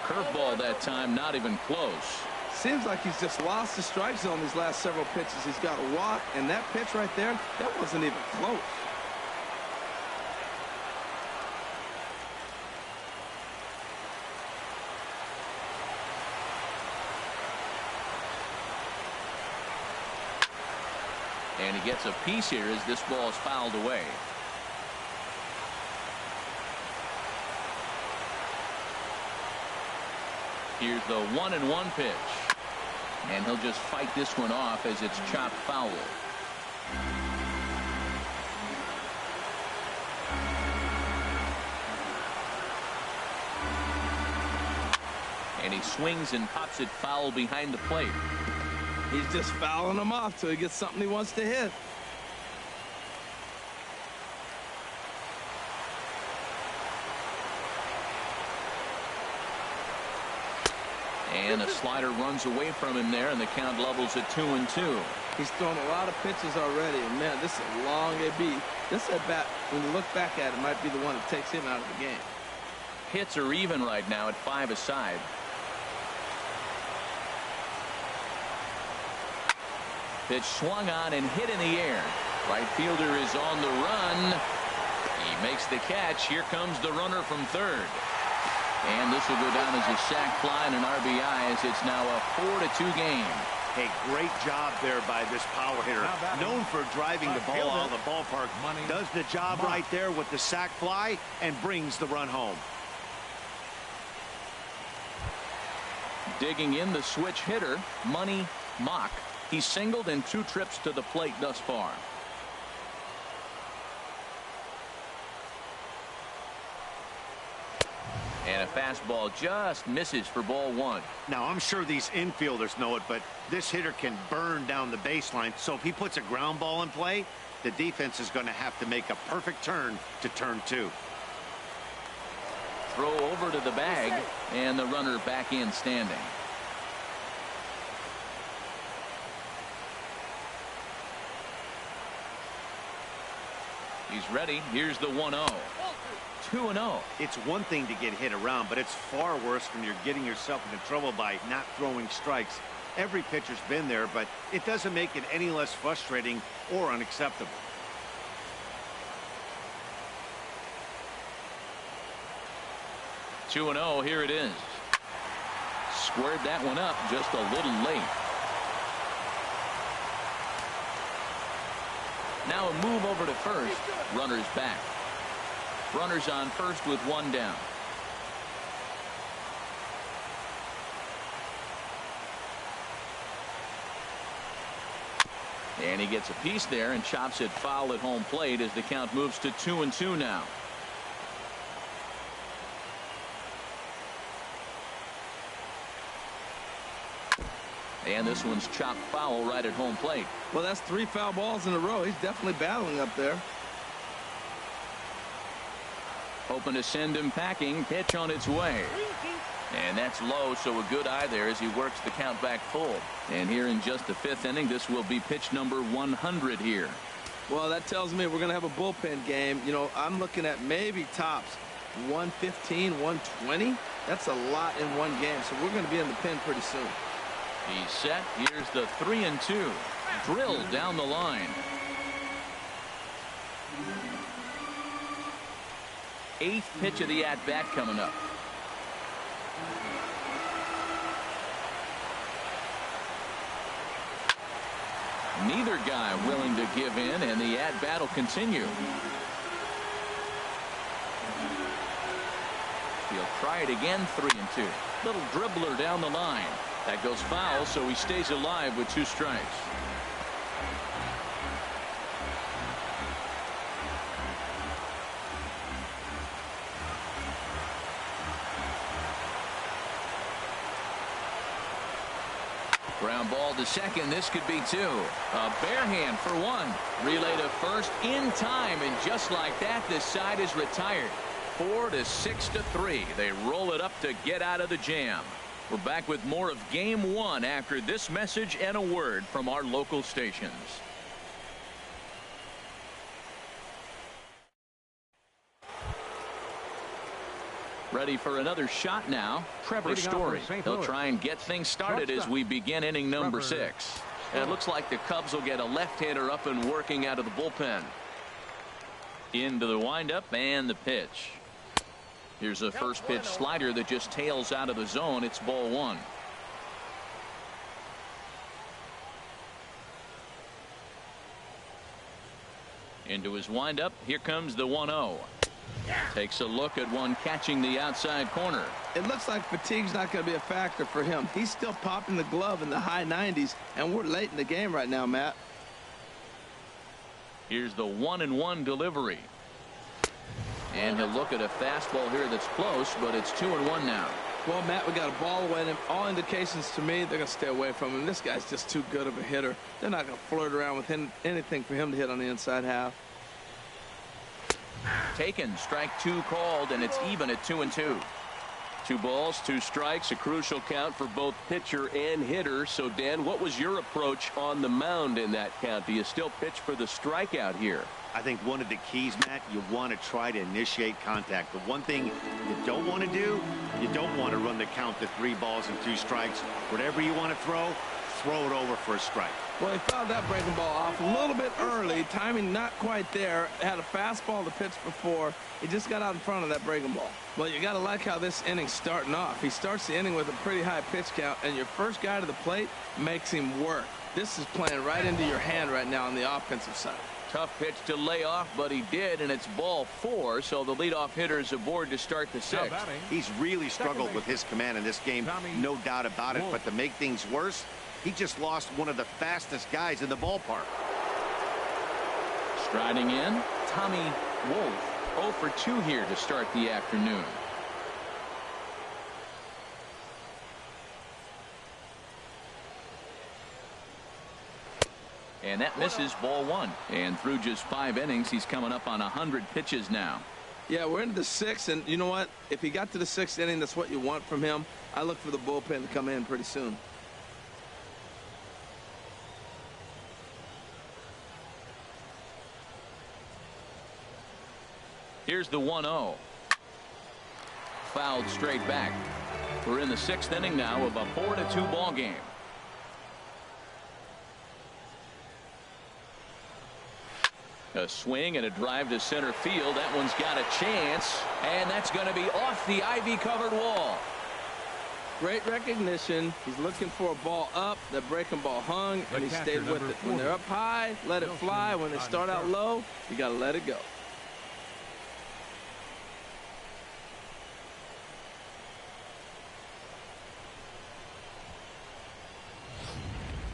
Curveball that time, not even close. Seems like he's just lost the strike zone these last several pitches. He's got a walk, and that pitch right there, that wasn't even close. And he gets a piece here as this ball is fouled away. Here's the 1-1 pitch. And he'll just fight this one off as it's chopped foul. And he swings and pops it foul behind the plate. He's just fouling him off till he gets something he wants to hit. And a slider runs away from him there, and the count levels at 2-2. He's thrown a lot of pitches already, and man, this is a long AB. This at bat, when you look back at it, might be the one that takes him out of the game. Hits are even right now at 5 aside. Pitch swung on and hit in the air. Right fielder is on the run. He makes the catch. Here comes the runner from third. And this will go down as a sac fly and an RBI, as it's now a 4-2 game. Hey, great job there by this power hitter. Known for driving the ball out of the ballpark. Does the job right there with the sac fly and brings the run home. Digging in, the switch hitter, Money Mock. He's singled in 2 trips to the plate thus far. And a fastball just misses for ball 1. Now, I'm sure these infielders know it, but this hitter can burn down the baseline. So if he puts a ground ball in play, the defense is going to have to make a perfect turn to turn 2. Throw over to the bag, and the runner back in standing. He's ready. Here's the 1-0. 2-0. It's one thing to get hit around, but it's far worse when you're getting yourself into trouble by not throwing strikes. Every pitcher's been there, but it doesn't make it any less frustrating or unacceptable. Two 2-0. Here it is. Squared that one up just a little late. Now a move over to first. Runner's back. Runners on first with 1 down. And he gets a piece there and chops it foul at home plate as the count moves to 2-2 now. And this one's chopped foul right at home plate. Well, that's 3 foul balls in a row. He's definitely battling up there. Hoping to send him packing. Pitch on its way. And that's low, so a good eye there as he works the count back full. And here in just the 5th inning, this will be pitch number 100 here. Well, that tells me we're going to have a bullpen game. You know, I'm looking at maybe tops 115, 120. That's a lot in one game, so we're going to be in the pen pretty soon. He's set. Here's the 3-2. Drilled down the line. 8th pitch of the at-bat coming up. Neither guy willing to give in, and the at-bat will continue. He'll try it again. 3-2. Little dribbler down the line. That goes foul, so he stays alive with 2 strikes. Ground ball to second. This could be 2. A bare hand for 1. Relay to first in time, and just like that, this side is retired. 4-6-3. They roll it up to get out of the jam. We're back with more of Game 1 after this message and a word from our local stations. Ready for another shot now. Trevor Story. He'll try and get things started as we begin inning number 6. And it looks like the Cubs will get a left-hander up and working out of the bullpen. Into the windup and the pitch. Here's a first pitch slider that just tails out of the zone. It's ball 1. Into his windup. Here comes the 1-0. Takes a look at one catching the outside corner. It looks like fatigue's not going to be a factor for him. He's still popping the glove in the high 90s, and we're late in the game right now, Matt. Here's the 1-1 delivery. And he'll look at a fastball here that's close, but it's 2-1 now. Well, Matt, we got a ball away, and all indications to me, they're going to stay away from him. This guy's just too good of a hitter. They're not going to flirt around with anything for him to hit on the inside half. Taken. Strike 2 called, and it's even at 2-2. 2 balls, 2 strikes, a crucial count for both pitcher and hitter. So, Dan, what was your approach on the mound in that count? Do you still pitch for the strikeout here? I think one of the keys, Matt, you want to try to initiate contact. The one thing you don't want to do, you don't want to run the count to 3 balls and 2 strikes. Whatever you want to throw it over for a strike. Well, he fouled that breaking ball off a little bit early. Timing not quite there. Had a fastball to pitch before. He just got out in front of that breaking ball. Well, you got to like how this inning's starting off. He starts the inning with a pretty high pitch count, and your first guy to the plate makes him work. This is playing right into your hand right now on the offensive side. Tough pitch to lay off, but he did, and it's ball 4, so the leadoff hitter is aboard to start the 6th. He's really struggled with his command in this game, no doubt about it, but to make things worse, he just lost one of the fastest guys in the ballpark. Striding in, Tommy Wolf, 0 for 2 here to start the afternoon. And that misses, ball 1. And through just 5 innings, he's coming up on 100 pitches now. Yeah, we're into the 6th, and you know what? If he got to the 6th inning, that's what you want from him. I look for the bullpen to come in pretty soon. Here's the 1-0. Fouled straight back. We're in the 6th inning now of a 4-2 ball game. A swing and a drive to center field. That one's got a chance, and that's going to be off the ivy-covered wall. Great recognition. He's looking for a ball up. The breaking ball hung, and he stayed with it. When they're up high, let it fly. When they start out low, you got to let it go.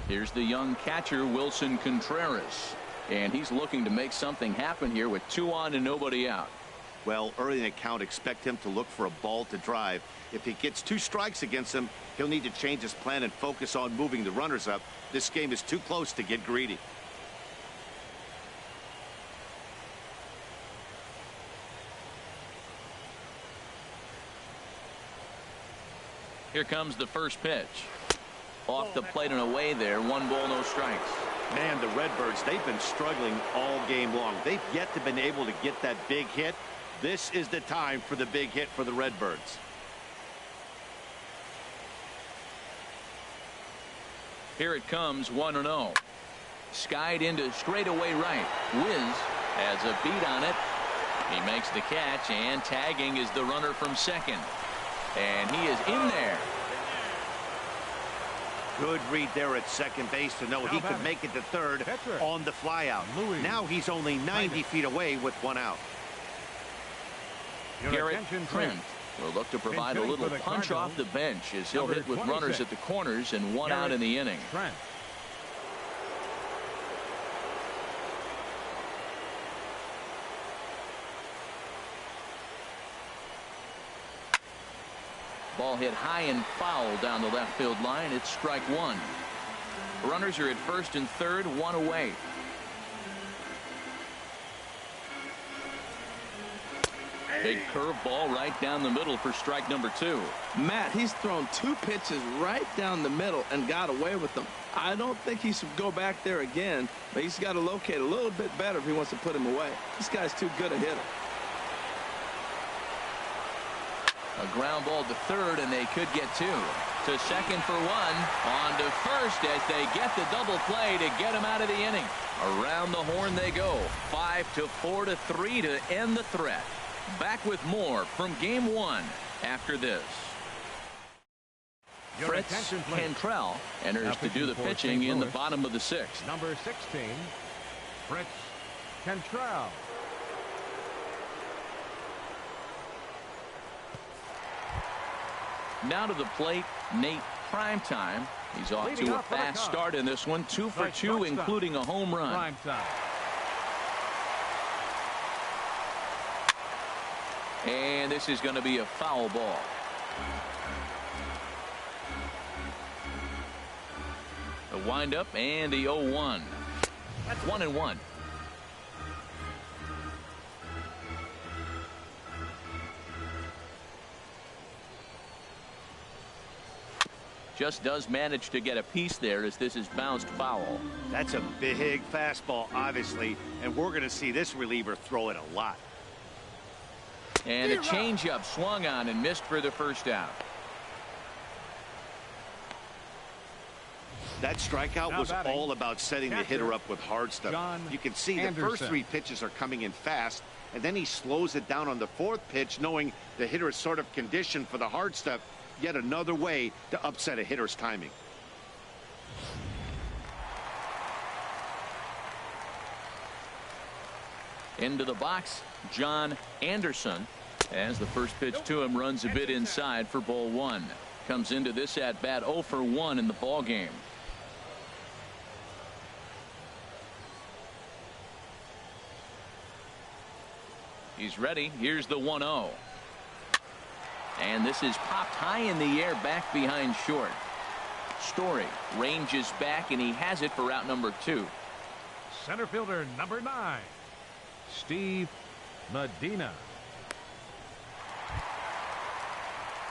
Here's the young catcher, Wilson Contreras. And he's looking to make something happen here with 2 on and nobody out. Well, early in the count, expect him to look for a ball to drive. If he gets 2 strikes against him, he'll need to change his plan and focus on moving the runners up. This game is too close to get greedy. Here comes the first pitch. Off the plate and away there. 1 ball, no strikes. Man, the Redbirds, they've been struggling all game long. They've yet to been able to get that big hit. This is the time for the big hit for the Redbirds. Here it comes, 1-0. Skied into straightaway right. Wiz has a beat on it. He makes the catch, and tagging is the runner from second. And he is in there. Good read there at second base to know he could make it to third on the flyout. Now he's only 90 feet away with 1 out. Garrett Trent will look to provide a little punch off the bench as he'll hit with runners at the corners and 1 out in the inning. Ball hit high and foul down the left field line. It's strike 1. Runners are at first and third, 1 away. Big curveball right down the middle for strike number 2. Matt, he's thrown 2 pitches right down the middle and got away with them. I don't think he should go back there again, but he's got to locate a little bit better if he wants to put him away. This guy's too good a hitter. A ground ball to third, and they could get 2. To second for 1. On to first as they get the double play to get him out of the inning. Around the horn they go. 5-4 to 3 to end the threat. Back with more from game 1 after this. Fritz Cantrell enters to do the pitching in the bottom of the 6th. Number 16, Fritz Cantrell. Now to the plate, Nate Primetime. He's off to a fast start in this one. 2 for 2, including a home run. And this is going to be a foul ball. The windup and the 0-1. 1-1. Just does manage to get a piece there as this is bounced foul. That's a big fastball, obviously, and we're going to see this reliever throw it a lot. And a changeup swung on and missed for the first out. That strikeout was all about setting the hitter up with hard stuff. You can see the first 3 pitches are coming in fast, and then he slows it down on the 4th pitch, knowing the hitter is sort of conditioned for the hard stuff. Yet another way to upset a hitter's timing. Into the box, John Anderson, as the first pitch to him runs a bit inside for ball 1. Comes into this at bat 0 for 1 in the ball game. He's ready. Here's the 1-0. And this is popped high in the air back behind short. Story ranges back, and he has it for out number 2. Center fielder number 9, Steve Medina.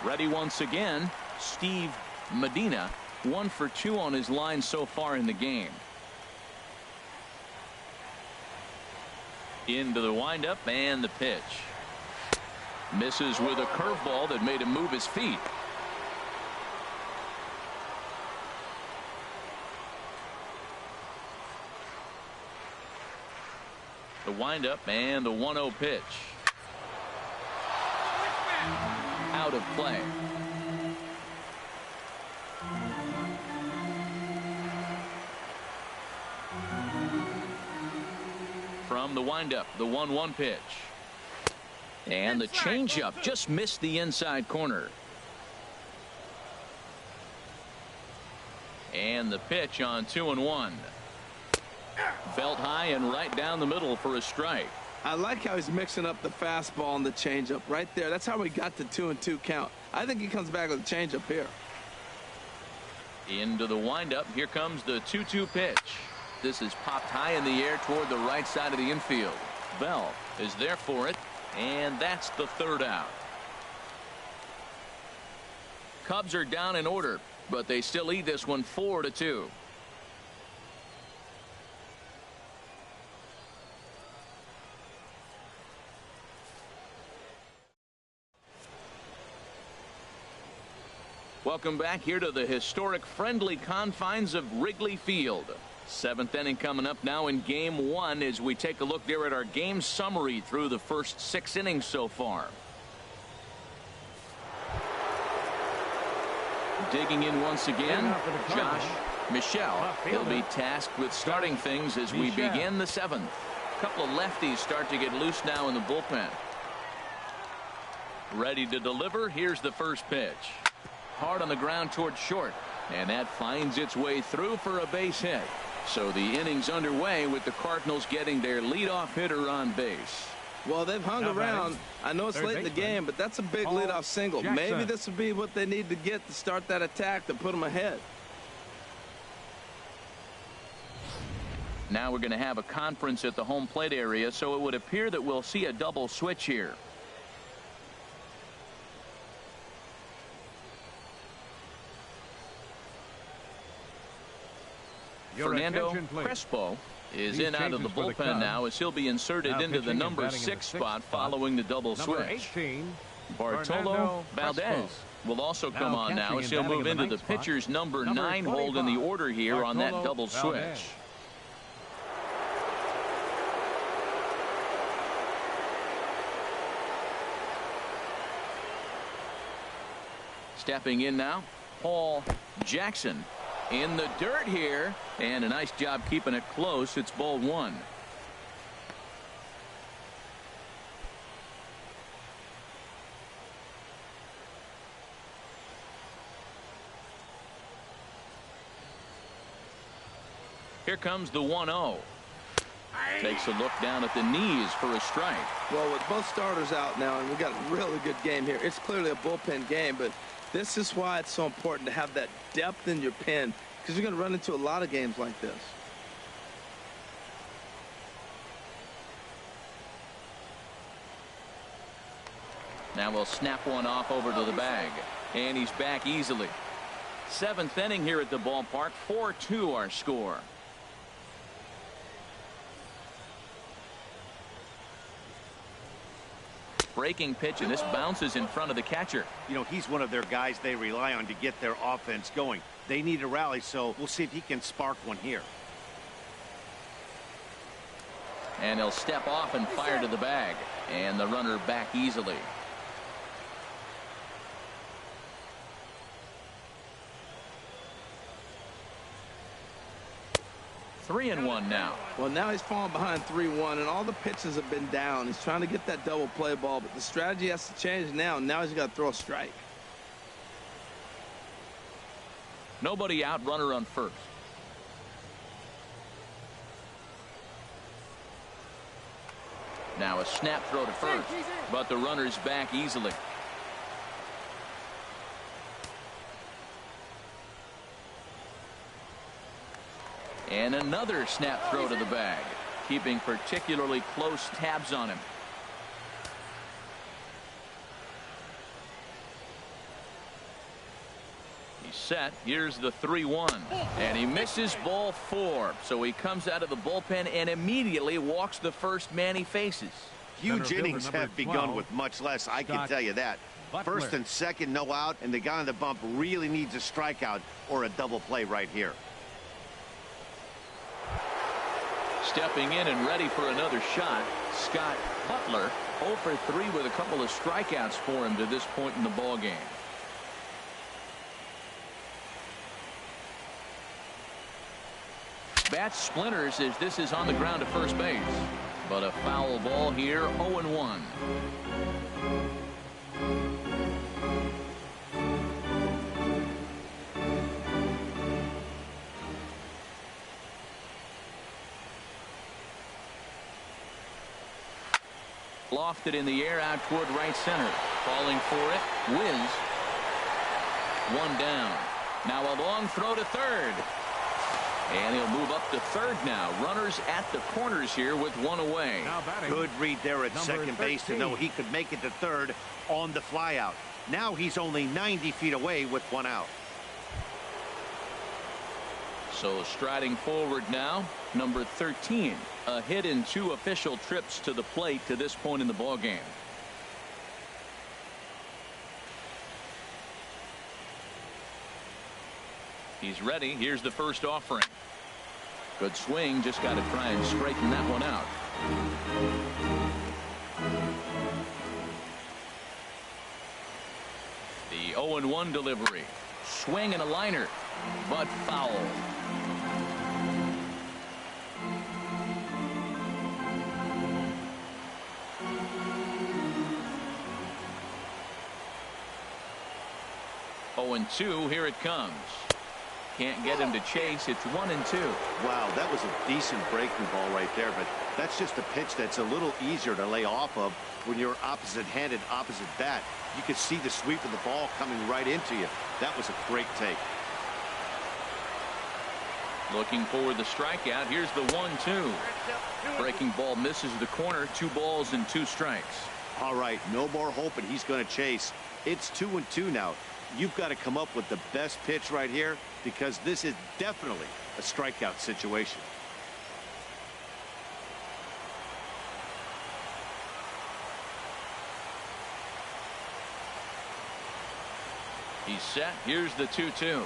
Ready once again, Steve Medina. 1 for 2 on his line so far in the game. Into the windup and the pitch. Misses with a curveball that made him move his feet. The windup and the 1-0 pitch. Out of play. From the windup, the 1-1 pitch. And the changeup just missed the inside corner. And the pitch on 2-1. Belt high and right down the middle for a strike. I like how he's mixing up the fastball and the changeup right there. That's how we got the 2-2 count. I think he comes back with a changeup here. Into the windup. Here comes the 2-2 pitch. This is popped high in the air toward the right side of the infield. Bell is there for it, and that's the 3rd out. Cubs are down in order, but they still lead this one 4-2. Welcome back here to the historic friendly confines of Wrigley Field. 7th inning coming up now in game 1 as we take a look there at our game summary through the first 6 innings so far. Digging in once again, Josh Michelle. He'll be tasked with starting things as we begin the 7th. A couple of lefties start to get loose now in the bullpen. Ready to deliver. Here's the first pitch. Hard on the ground toward short, and that finds its way through for a base hit. So the inning's underway with the Cardinals getting their leadoff hitter on base. Well, they've hung around. I know it's late in the game, but that's a big leadoff single. Maybe this will be what they need to get to start that attack to put them ahead. Now we're going to have a conference at the home plate area, so it would appear that we'll see a double switch here. Fernando Crespo is in out of the bullpen now as he'll be inserted into the number 6 spot following the double switch. Bartolo Valdez will also come on now as he'll move into the pitcher's number 9 hold in the order here on that double switch. Stepping in now, Paul Jackson. In the dirt here, and a nice job keeping it close. It's ball 1. Here comes the 1-0. Takes a look down at the knees for a strike. Well, with both starters out now, and we've got a really good game here. It's clearly a bullpen game, but this is why it's so important to have that depth in your pen, because you're going to run into a lot of games like this. Now we'll snap one off over to the bag, and he's back easily. 7th inning here at the ballpark. 4-2 our score. Breaking pitch, and this bounces in front of the catcher. You know, he's one of their guys they rely on to get their offense going. They need a rally, so we'll see if he can spark one here. And he'll step off and fire to the bag. And the runner back easily. Three and one now. Well, now he's falling behind 3-1, and all the pitches have been down. He's trying to get that double play ball, but the strategy has to change now. Now he's got to throw a strike. Nobody out, runner on first. Now a snap throw to first, but the runner's back easily. And another snap throw to the bag, keeping particularly close tabs on him. He's set. Here's the 3-1. And he misses ball 4. So he comes out of the bullpen and immediately walks the first man he faces. Huge innings have begun with much less, I can tell you that. First and second, no out, and the guy on the bump really needs a strikeout or a double play right here. Stepping in and ready for another shot, Scott Butler, 0 for 3 with a couple of strikeouts for him to this point in the ball game. Bat splinters as this is on the ground to first base. But a foul ball here, 0-1. Lofted in the air out toward right center. Falling for it, Wiz. One down. Now a long throw to third. And he'll move up to third now. Runners at the corners here with one away. Good read there at second base to know he could make it to third on the flyout. Now he's only 90 feet away with one out. So striding forward now, number 13. A hit in 2 official trips to the plate to this point in the ball game. He's ready. Here's the first offering. Good swing. Just got to try and straighten that one out. The 0-1 delivery. Swing and a liner, but foul. Oh, and 2. Here it comes. Can't get him to chase. It's 1-2. Wow, that was a decent breaking ball right there, but that's just a pitch that's a little easier to lay off of when you're opposite-handed, opposite bat. You could see the sweep of the ball coming right into you. That was a great take. Looking for the strikeout. Here's the 1-2. Breaking ball misses the corner. 2 balls and 2 strikes. All right, no more hoping he's going to chase. It's 2-2 now. You've got to come up with the best pitch right here because this is definitely a strikeout situation. He's set. Here's the 2-2.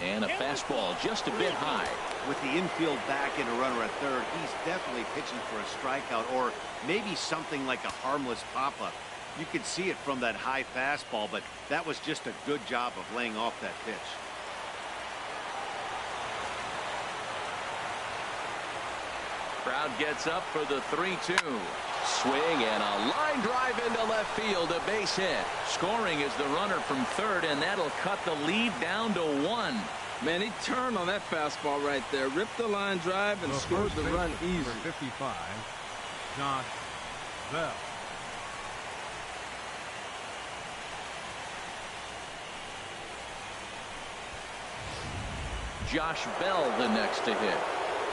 And a fastball just a bit high. With the infield back and a runner at third, he's definitely pitching for a strikeout or maybe something like a harmless pop-up. You could see it from that high fastball, but that was just a good job of laying off that pitch. Crowd gets up for the 3-2. Swing and a line drive into left field, a base hit. Scoring is the runner from third, and that'll cut the lead down to 1. Man, he turned on that fastball right there, ripped the line drive, and scored the run easy. 55, Josh Bell. Josh Bell the next to hit.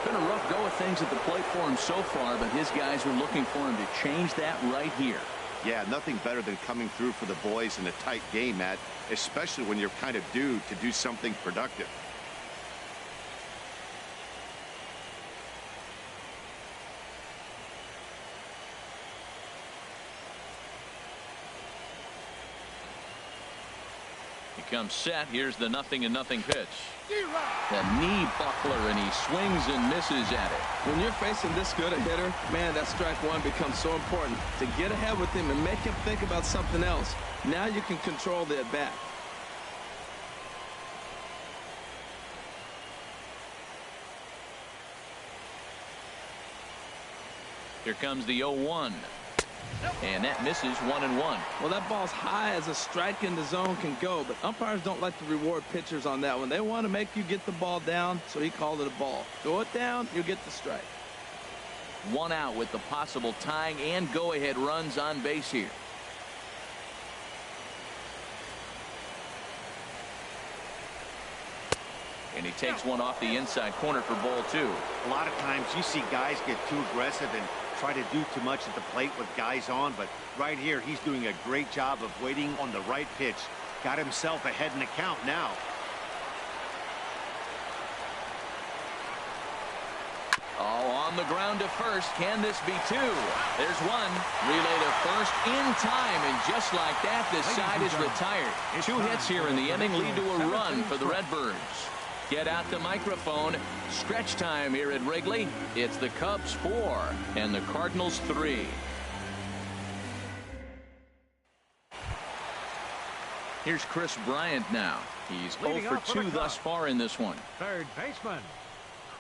Been a rough go of things at the plate for him so far, but his guys are looking for him to change that right here. Yeah, nothing better than coming through for the boys in a tight game, Matt, especially when you're kind of due to do something productive. He comes set. Here's the 0-0 pitch. The knee buckler, and he swings and misses at it. When you're facing this good a hitter, man, that strike one becomes so important to get ahead with him and make him think about something else. Now you can control the at-bat. Here comes the 0-1. And that misses 1-1. Well, that ball's high as a strike in the zone can go, but umpires don't like to reward pitchers on that one. They want to make you get the ball down, so he called it a ball. Throw it down, you get the strike. 1 out with the possible tying and go-ahead runs on base here. And he takes one off the inside corner for ball 2. A lot of times you see guys get too aggressive and try to do too much at the plate with guys on, but right here he's doing a great job of waiting on the right pitch. Got himself ahead in the count now. Oh, on the ground to first. Can this be 2? There's 1. Relay to first in time, and just like that, this side is retired. 2 hits here in the inning lead to a run for the Redbirds. Get out the microphone. Stretch time here at Wrigley. It's the Cubs 4 and the Cardinals 3. Here's Chris Bryant now. He's 0 for 2 thus far in this one. Third baseman,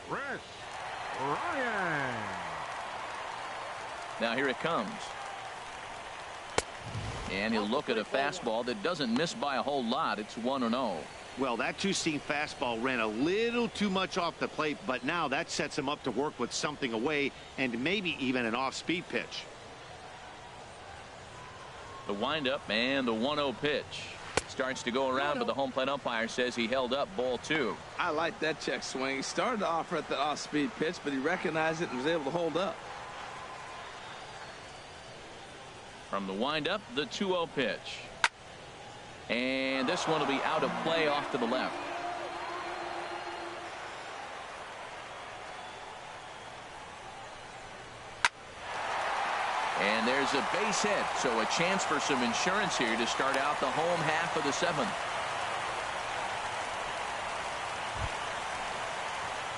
Chris Bryant. Now here it comes. And he'll look at a fastball that doesn't miss by a whole lot. It's 1-0. Well, that two-seam fastball ran a little too much off the plate, but now that sets him up to work with something away and maybe even an off-speed pitch. The windup and the 1-0 pitch. Starts to go around, but the home plate umpire says he held up ball 2. I like that check swing. He started to offer at the off-speed pitch, but he recognized it and was able to hold up. From the windup, the 2-0 pitch. And this one will be out of play off to the left. And there's a base hit, so a chance for some insurance here to start out the home half of the 7th.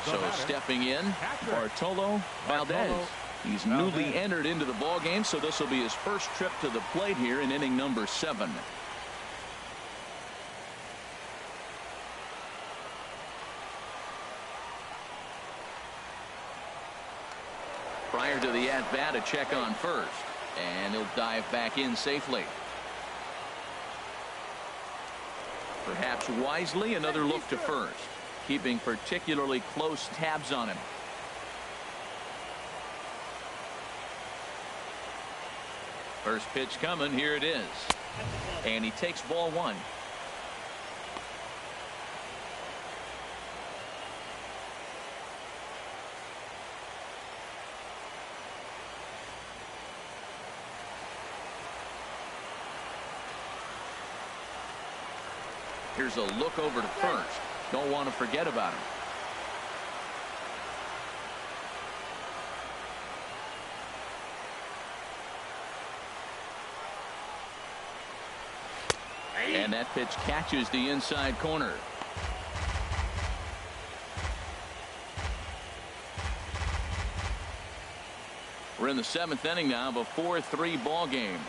So stepping in, Bartolo Valdez. He's newly entered into the ball game, so this will be his first trip to the plate here in inning number 7. Prior to the at-bat, a check on first, and he'll dive back in safely. Perhaps wisely, another look to first, keeping particularly close tabs on him. First pitch coming. Here it is, and he takes ball 1. Here's a look over to first. Don't want to forget about him. And that pitch catches the inside corner. We're in the 7th inning now of a 4-3 ball game.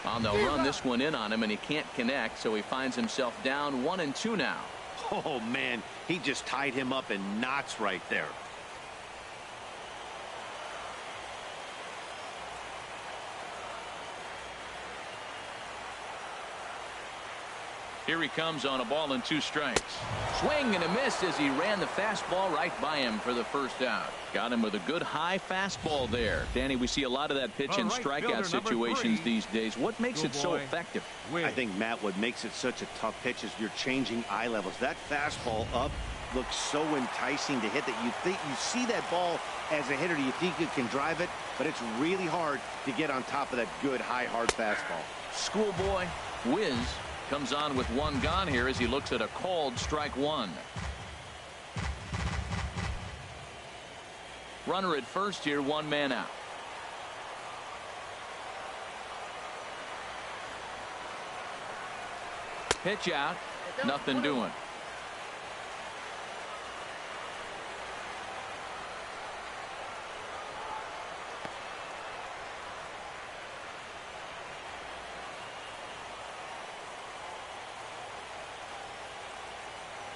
On the run, this one in on him, and he can't connect, so he finds himself down 1-2 now. Oh, man, he just tied him up in knots right there. Here he comes on a ball and 2 strikes. Swing and a miss as he ran the fastball right by him for the first out. Got him with a good high fastball there. Danny, we see a lot of that pitch in strikeout situations these days. What makes it so effective? I think, Matt, what makes it such a tough pitch is you're changing eye levels. That fastball up looks so enticing to hit that you think you see that ball as a hitter. You think you can drive it, but it's really hard to get on top of that good high hard fastball. Schoolboy Wiz comes on with 1 gone here as he looks at a called strike 1. Runner at first here, 1 man out. pitch out. Nothing doing.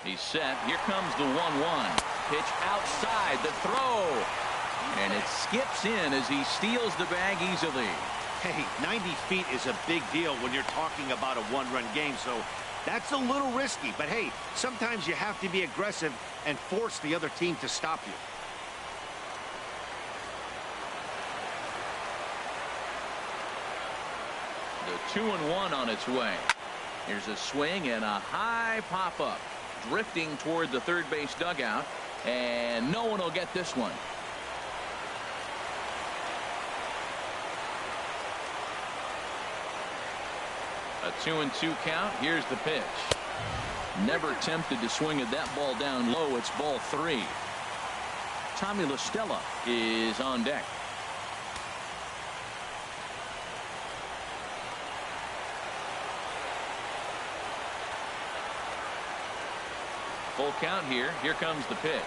He's set. Here comes the 1-1. Pitch outside the throw. And it skips in as he steals the bag easily. Hey, 90 feet is a big deal when you're talking about a one-run game, so that's a little risky. But hey, sometimes you have to be aggressive and force the other team to stop you. The 2-1 on its way. Here's a swing and a high pop-up. Drifting toward the third base dugout, and no one will get this one. A 2-2 count. Here's the pitch. Never tempted to swing at that ball down low. It's ball 3. Tommy La Stella is on deck. Full count here. Here comes the pitch.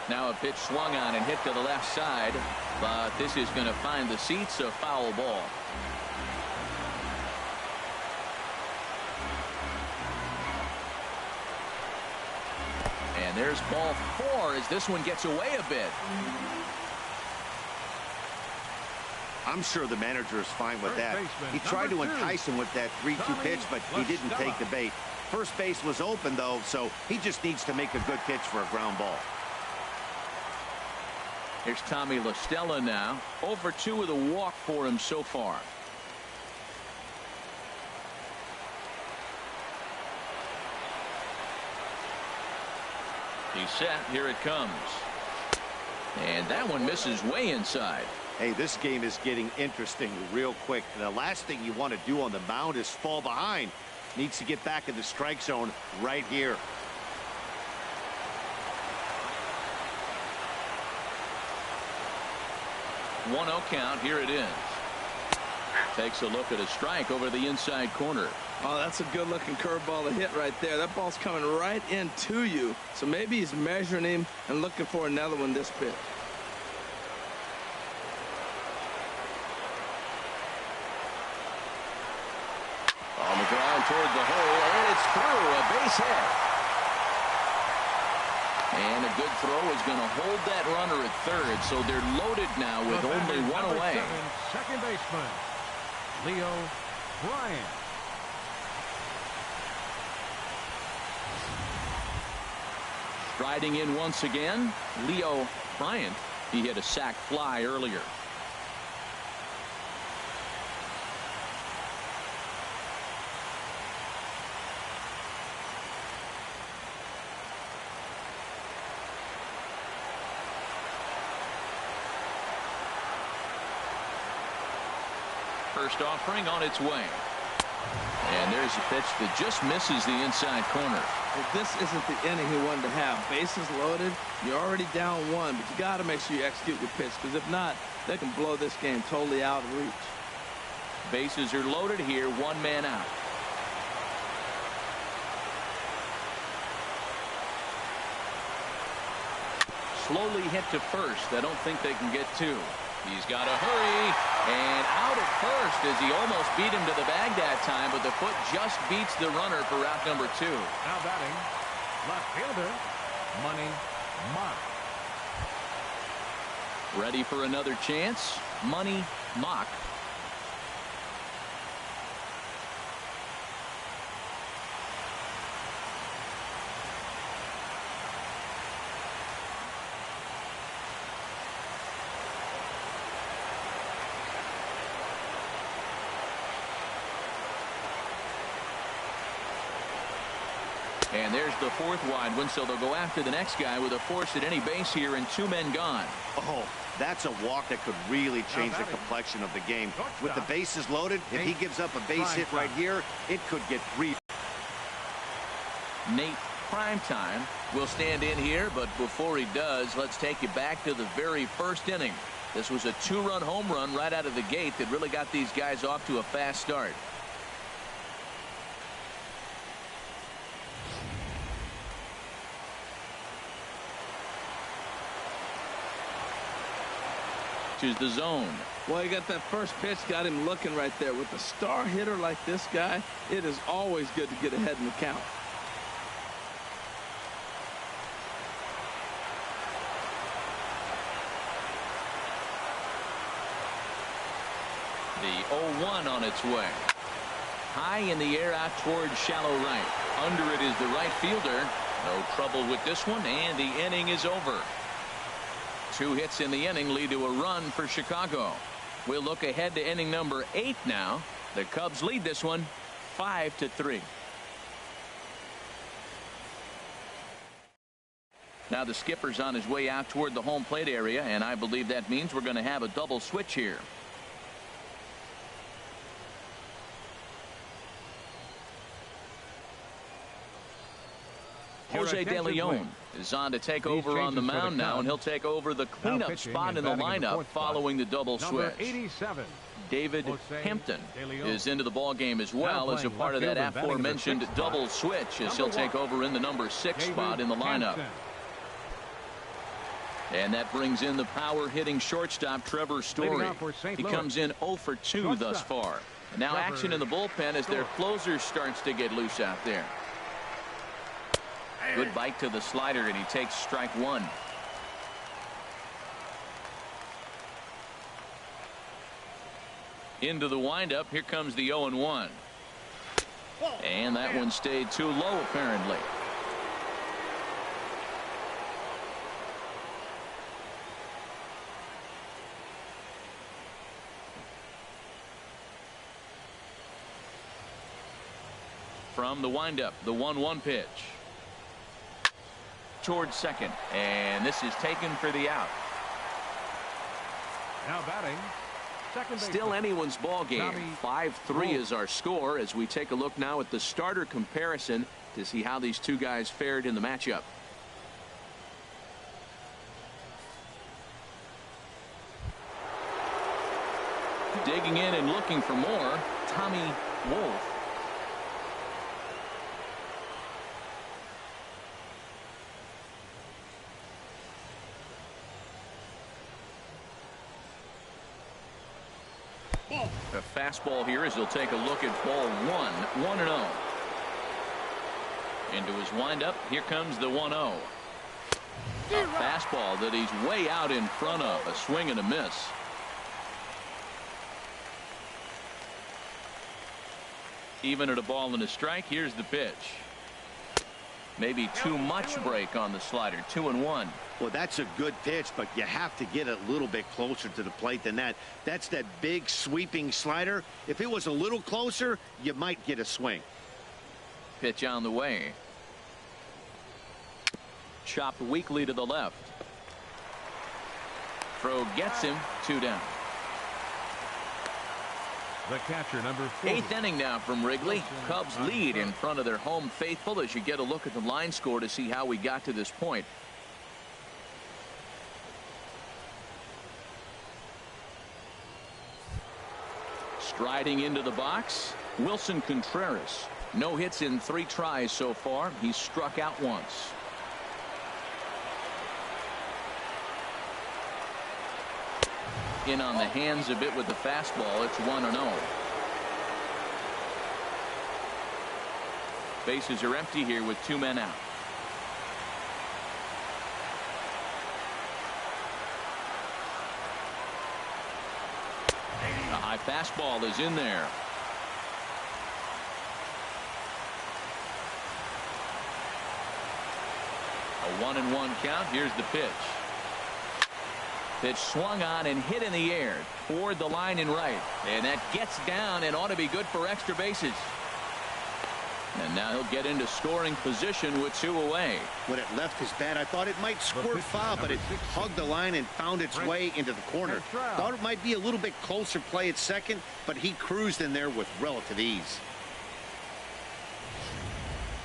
Now a pitch swung on and hit to the left side, but this is going to find the seats. A foul ball. And there's ball 4 as this one gets away a bit. I'm sure the manager is fine with that. He tried to entice him with that 3-2 pitch, but he didn't take the bait. First base was open, though, so he just needs to make a good pitch for a ground ball. Here's Tommy La Stella now. 0 for 2 with a walk for him so far. He's set. Here it comes. And that one misses way inside. Hey, this game is getting interesting real quick. The last thing you want to do on the mound is fall behind. Needs to get back in the strike zone right here. 1-0 count. Here it is. Takes a look at a strike over the inside corner. Oh, that's a good looking curveball to hit right there. That ball's coming right into you. So maybe he's measuring him and looking for another one this pitch. On the ground toward the hole, and it's through. A base hit. And a good throw is going to hold that runner at third, so they're loaded now with only one away. Second baseman, Leo Bryant. Striding in once again, Leo Bryant. He hit a sac fly earlier. First offering on its way. And there's a pitch that just misses the inside corner. Well, this isn't the inning he wanted to have. Bases loaded. You're already down 1, but you got to make sure you execute your pitch, because if not, they can blow this game totally out of reach. Bases are loaded here. 1 man out. Slowly hit to first. I don't think they can get 2. He's got to hurry, and out at first as he almost beat him to the bag that time, but the foot just beats the runner for route number 2. Now batting, left fielder, Money Mock. Ready for another chance? Money Mock. And there's the 4th wide one, so they'll go after the next guy with a force at any base here and 2 men gone. Oh, that's a walk that could really change the complexion of the game. With the bases loaded, if he gives up a base hit right here, it could get 3. Nate Primetime will stand in here, but before he does, let's take you back to the very first inning. This was a 2-run home run right out of the gate that really got these guys off to a fast start. matches the zone. Well, he got that first pitch, got him looking right there. With a star hitter like this guy, it is always good to get ahead in the count. The 0-1 on its way. High in the air out towards shallow right. Under it is the right fielder. No trouble with this one, and the inning is over. 2 hits in the inning lead to a run for Chicago. We'll look ahead to inning number 8 now. The Cubs lead this one 5-3. Now the skipper's on his way out toward the home plate area, and I believe that means we're going to have a double switch here. Jose De Leon is on to take over on the mound now, and he'll take over the cleanup spot in the lineup following the double switch. 87. David Hampton is into the ball game as well as a part of that aforementioned double switch, as he'll take over in the number 6 spot in the lineup. And that brings in the power hitting shortstop Trevor Story. He comes in 0 for 2 thus far. And now action in the bullpen as their closer starts to get loose out there. Good bite to the slider, and he takes strike 1. Into the windup. Here comes the 0-1. And that one stayed too low, apparently. From the windup, the 1-1 pitch. Towards second, and this is taken for the out. Now batting, second base. Still anyone's ball game. 5-3 is our score as we take a look now at the starter comparison to see how these two guys fared in the matchup. Digging in and looking for more, Tommy Wolf. A fastball here as he'll take a look at ball 1. 1-0. Into his windup. Here comes the 1-0. A fastball that he's way out in front of. A swing and a miss. Even at a ball and a strike. Here's the pitch. Maybe too much break on the slider. 2-1. Well, that's a good pitch, but you have to get a little bit closer to the plate than that. That's that big sweeping slider. If it was a little closer, you might get a swing. Pitch on the way. Chopped weakly to the left. Throw gets him. 2 down. The catcher, number 40. 8th inning now from Wrigley. Cubs lead in front of their home faithful as you get a look at the line score to see how we got to this point. Striding into the box, Wilson Contreras. No hits in 3 tries so far. He's struck out once. In on the hands a bit with the fastball. It's 1-0. Bases are empty here with 2 men out. A high fastball is in there. A 1-1 count. Here's the pitch. Pitch swung on and hit in the air toward the line and right, and that gets down and ought to be good for extra bases. And now he'll get into scoring position with 2 away. When it left his bat, I thought it might squirt foul, but it hugged the line and found its way into the corner. Thought it might be a little bit closer play at second, but he cruised in there with relative ease.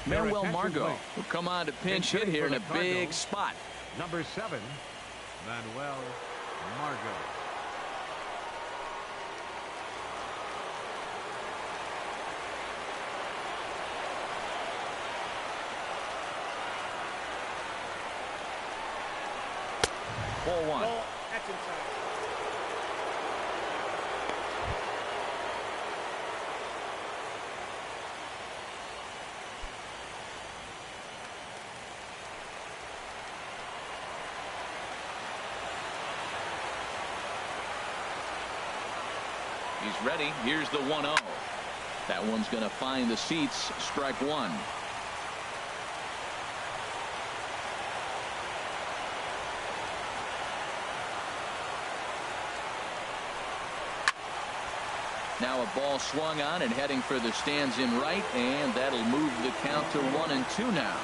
Manuel Margot will come on to pinch hit here in a big spot. Number 7, Manuel Margot. Ball 1. That's inside. He's ready. Here's the 1-0. That one's going to find the seats. Strike one. Now a ball swung on and heading for the stands in right, and that'll move the count to 1-2 now.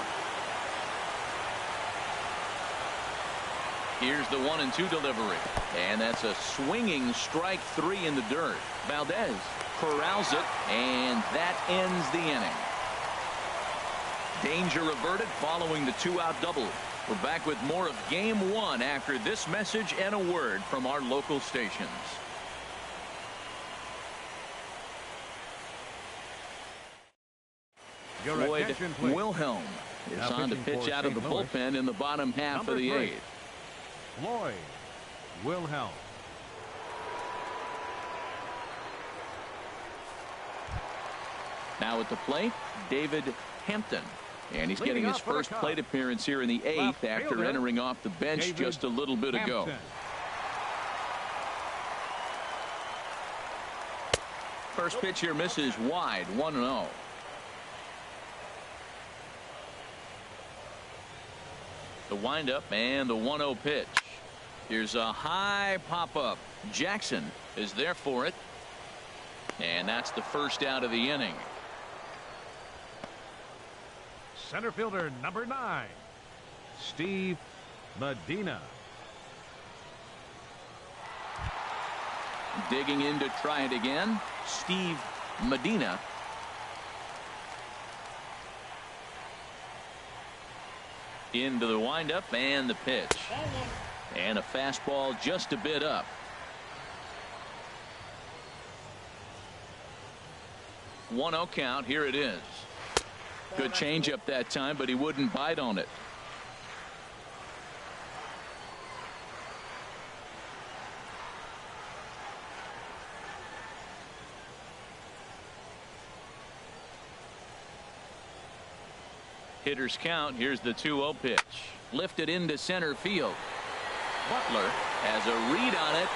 Here's the 1-2 delivery, and that's a swinging strike three in the dirt. Valdez corrals it, and that ends the inning. Danger averted following the two-out double. We're back with more of game one after this message and a word from our local stations. Floyd Wilhelm is on to pitch out of the bullpen in the bottom half of the eighth. Floyd Wilhelm. Now at the plate, David Hampton. And he's getting his first plate appearance here in the eighth after entering off the bench just a little bit ago. First pitch here misses wide, 1-0. The windup and the 1-0 pitch. Here's a high pop-up. Jackson is there for it. And that's the first out of the inning. Center fielder number 9, Steve Medina. Digging in to try it again, Steve Medina. Into the windup and the pitch. And a fastball just a bit up. 1-0 count. Here it is. Good changeup that time, but he wouldn't bite on it. Hitters count. Here's the 2-0 pitch. Lifted into center field. Butler has a read on it.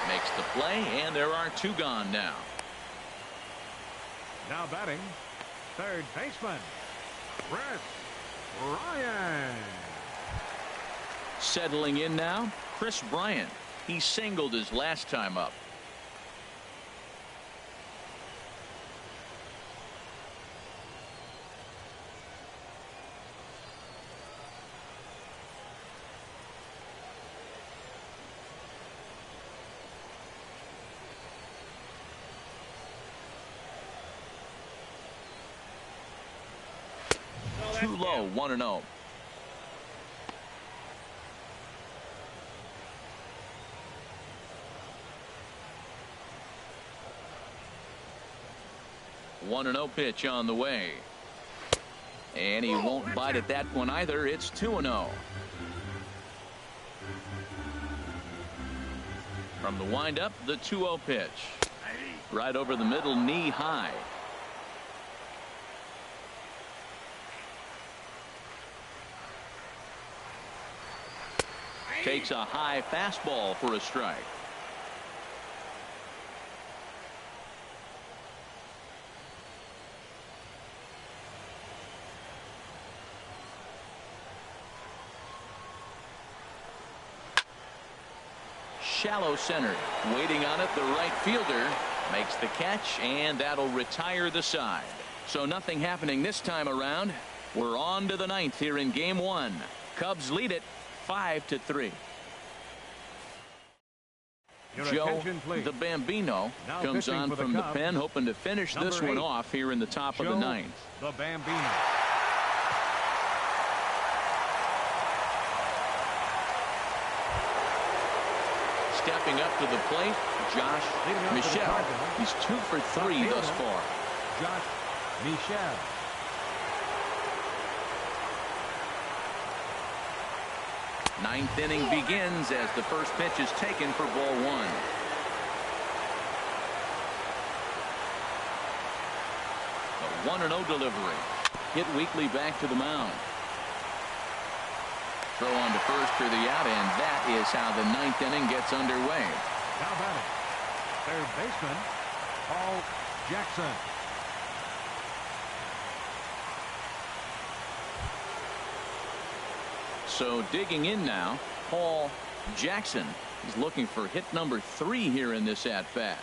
Makes the play, and there are two gone now. Now batting, third baseman, Chris Bryant. Settling in now, Chris Bryant. He singled his last time up. Too low, 1-0. One and 0 pitch on the way. And he won't bite at that one either. It's 2-0. From the windup, the 2-0 pitch. Right over the middle, knee high. Takes a high fastball for a strike. Shallow center. Waiting on it, the right fielder makes the catch, and that'll retire the side. So nothing happening this time around. We're on to the ninth here in game one. Cubs lead it 5-3. Joe the Bambino comes on from the pen, hoping to finish this one off here in the top of the ninth. The Bambino. Stepping up to the plate, Josh Michel. He's 2 for 3 thus far. Josh Michel. Ninth inning begins as the first pitch is taken for ball one. A 1-0 delivery. Hit weakly back to the mound. Throw on to first for the out, and that is how the ninth inning gets underway. Now batting, Third baseman, Paul Jackson. So digging in now, Paul Jackson. He's looking for hit number 3 here in this at-bat.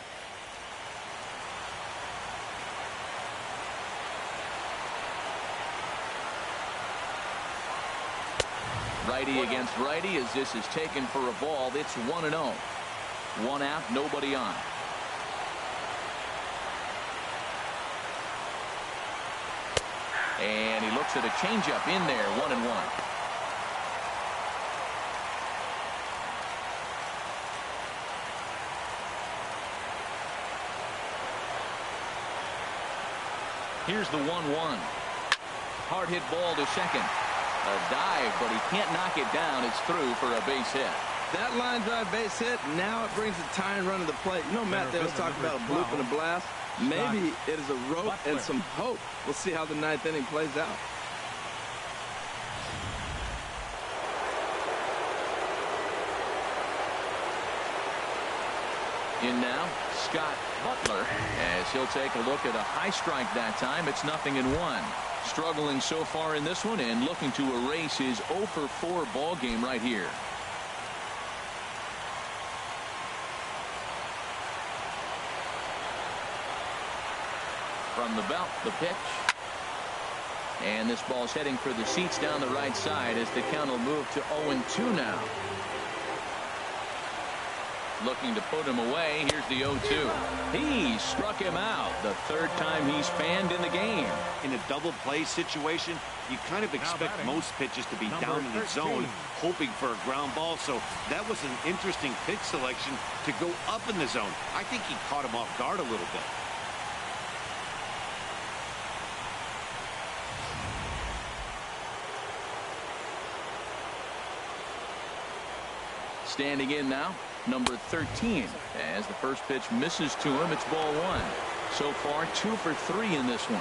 Righty against righty as this is taken for a ball. It's 1-0. 1 out, nobody on. And he looks at a changeup in there, 1-1. Here's the 1-1. Hard hit ball to second. A dive, but he can't knock it down. It's through for a base hit. That line drive base hit, now it brings the tying run to the plate. You know, Matt, they was talking about a bloop and a blast. Maybe it is a rope and some hope. We'll see how the 9th inning plays out. In now, Scott Butler, as he'll take a look at a high strike that time. It's 0-1. Struggling so far in this one and looking to erase his 0-for-4 ball game right here. From the belt, the pitch. And this ball's heading for the seats down the right side as the count will move to 0-2 now. Looking to put him away. Here's the 0-2. He struck him out. The 3rd time he's fanned in the game. In a double play situation, you kind of expect most pitches to be down in the zone, hoping for a ground ball. So that was an interesting pitch selection to go up in the zone. I think he caught him off guard a little bit. Standing in now, number 13. As the first pitch misses to him, it's ball 1. So far, 2 for 3 in this one.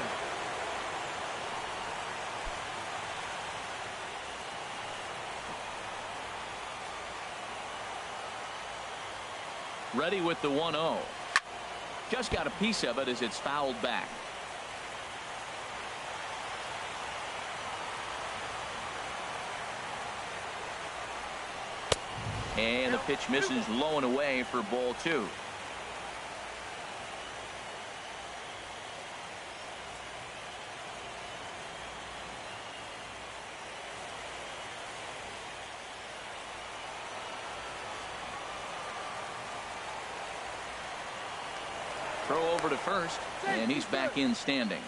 Ready with the 1-0. Just got a piece of it as it's fouled back. And the pitch misses low and away for ball 2. Throw over to first, and he's back in standing.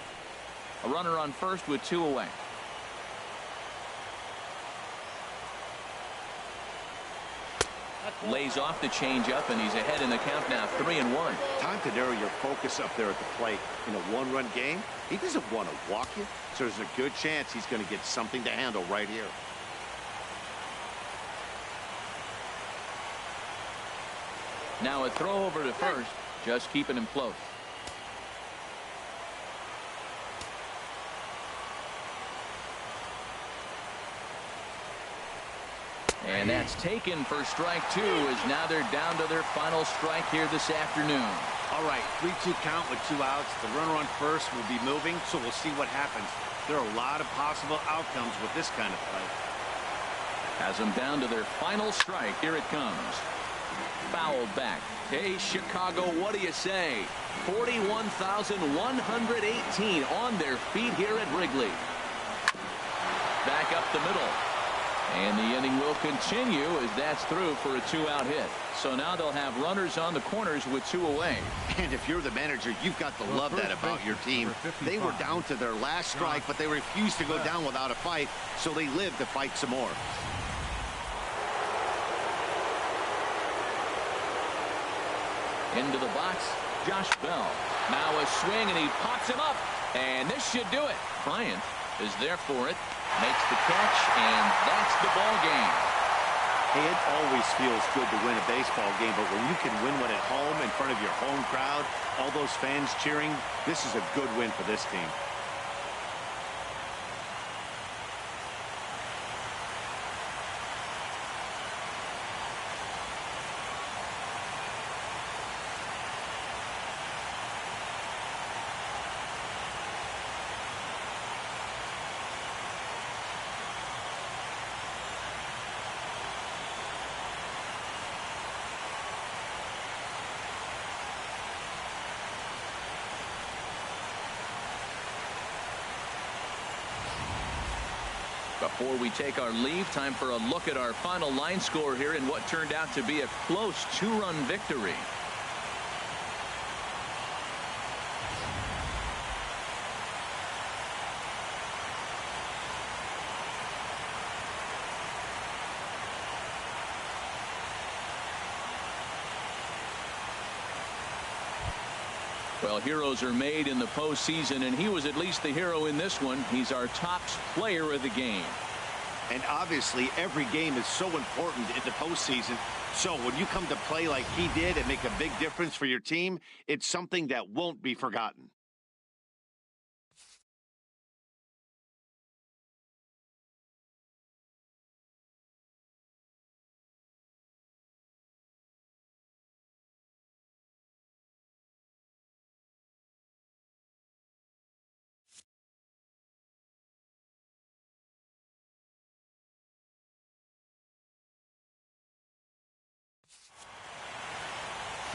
A runner on first with 2 away. Lays off the changeup, and he's ahead in the count now, 3-1. Time to narrow your focus up there at the plate. In a 1-run game, he doesn't want to walk you, so there's a good chance he's going to get something to handle right here. Now a throw over to first, just keeping him close. And that's taken for strike 2, as now they're down to their final strike here this afternoon. All right, 3-2 count with 2 outs. The runner on first will be moving, so we'll see what happens. There are a lot of possible outcomes with this kind of play. Has them down to their final strike. Here it comes. Fouled back. Hey, Chicago, what do you say? 41,118 on their feet here at Wrigley. Back up the middle. And the inning will continue as that's through for a 2-out hit. So now they'll have runners on the corners with 2 away. And if you're the manager, you've got to love that about your team. They were down to their last strike, but they refused to go down without a fight, so they lived to fight some more. Into the box, Josh Bell. Now a swing, and he pops him up. And this should do it. Bryant is there for it. Makes the catch, and that's the ball game. Hey, it always feels good to win a baseball game, but when you can win one at home in front of your home crowd, all those fans cheering, this is a good win for this team. Before we take our leave, time for a look at our final line score here in what turned out to be a close 2-run victory. Well, heroes are made in the postseason, and he was at least the hero in this one. He's our top player of the game. And obviously, every game is so important in the postseason. So when you come to play like he did and make a big difference for your team, it's something that won't be forgotten.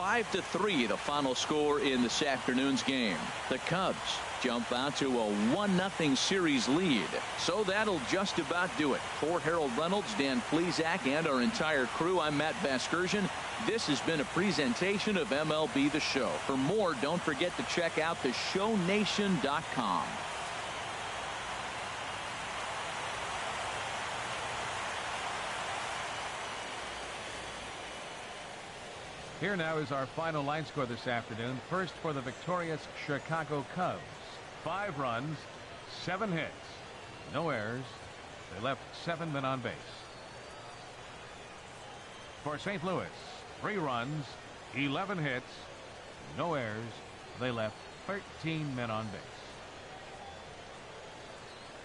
Five to 3, the final score in this afternoon's game. The Cubs jump out to a 1-0 series lead. So that'll just about do it. For Harold Reynolds, Dan Plesac, and our entire crew, I'm Matt Vasgersian. This has been a presentation of MLB The Show. For more, don't forget to check out theshownation.com. Here now is our final line score this afternoon. First for the victorious Chicago Cubs. 5 runs, 7 hits, no errors. They left 7 men on base. For St. Louis, 3 runs, 11 hits, no errors. They left 13 men on base.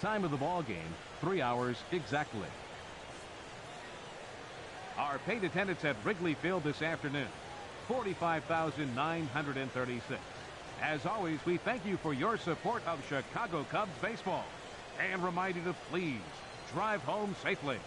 Time of the ball game, 3 hours exactly. Our paid attendance at Wrigley Field this afternoon, 45,936. As always, we thank you for your support of Chicago Cubs baseball and remind you to please drive home safely.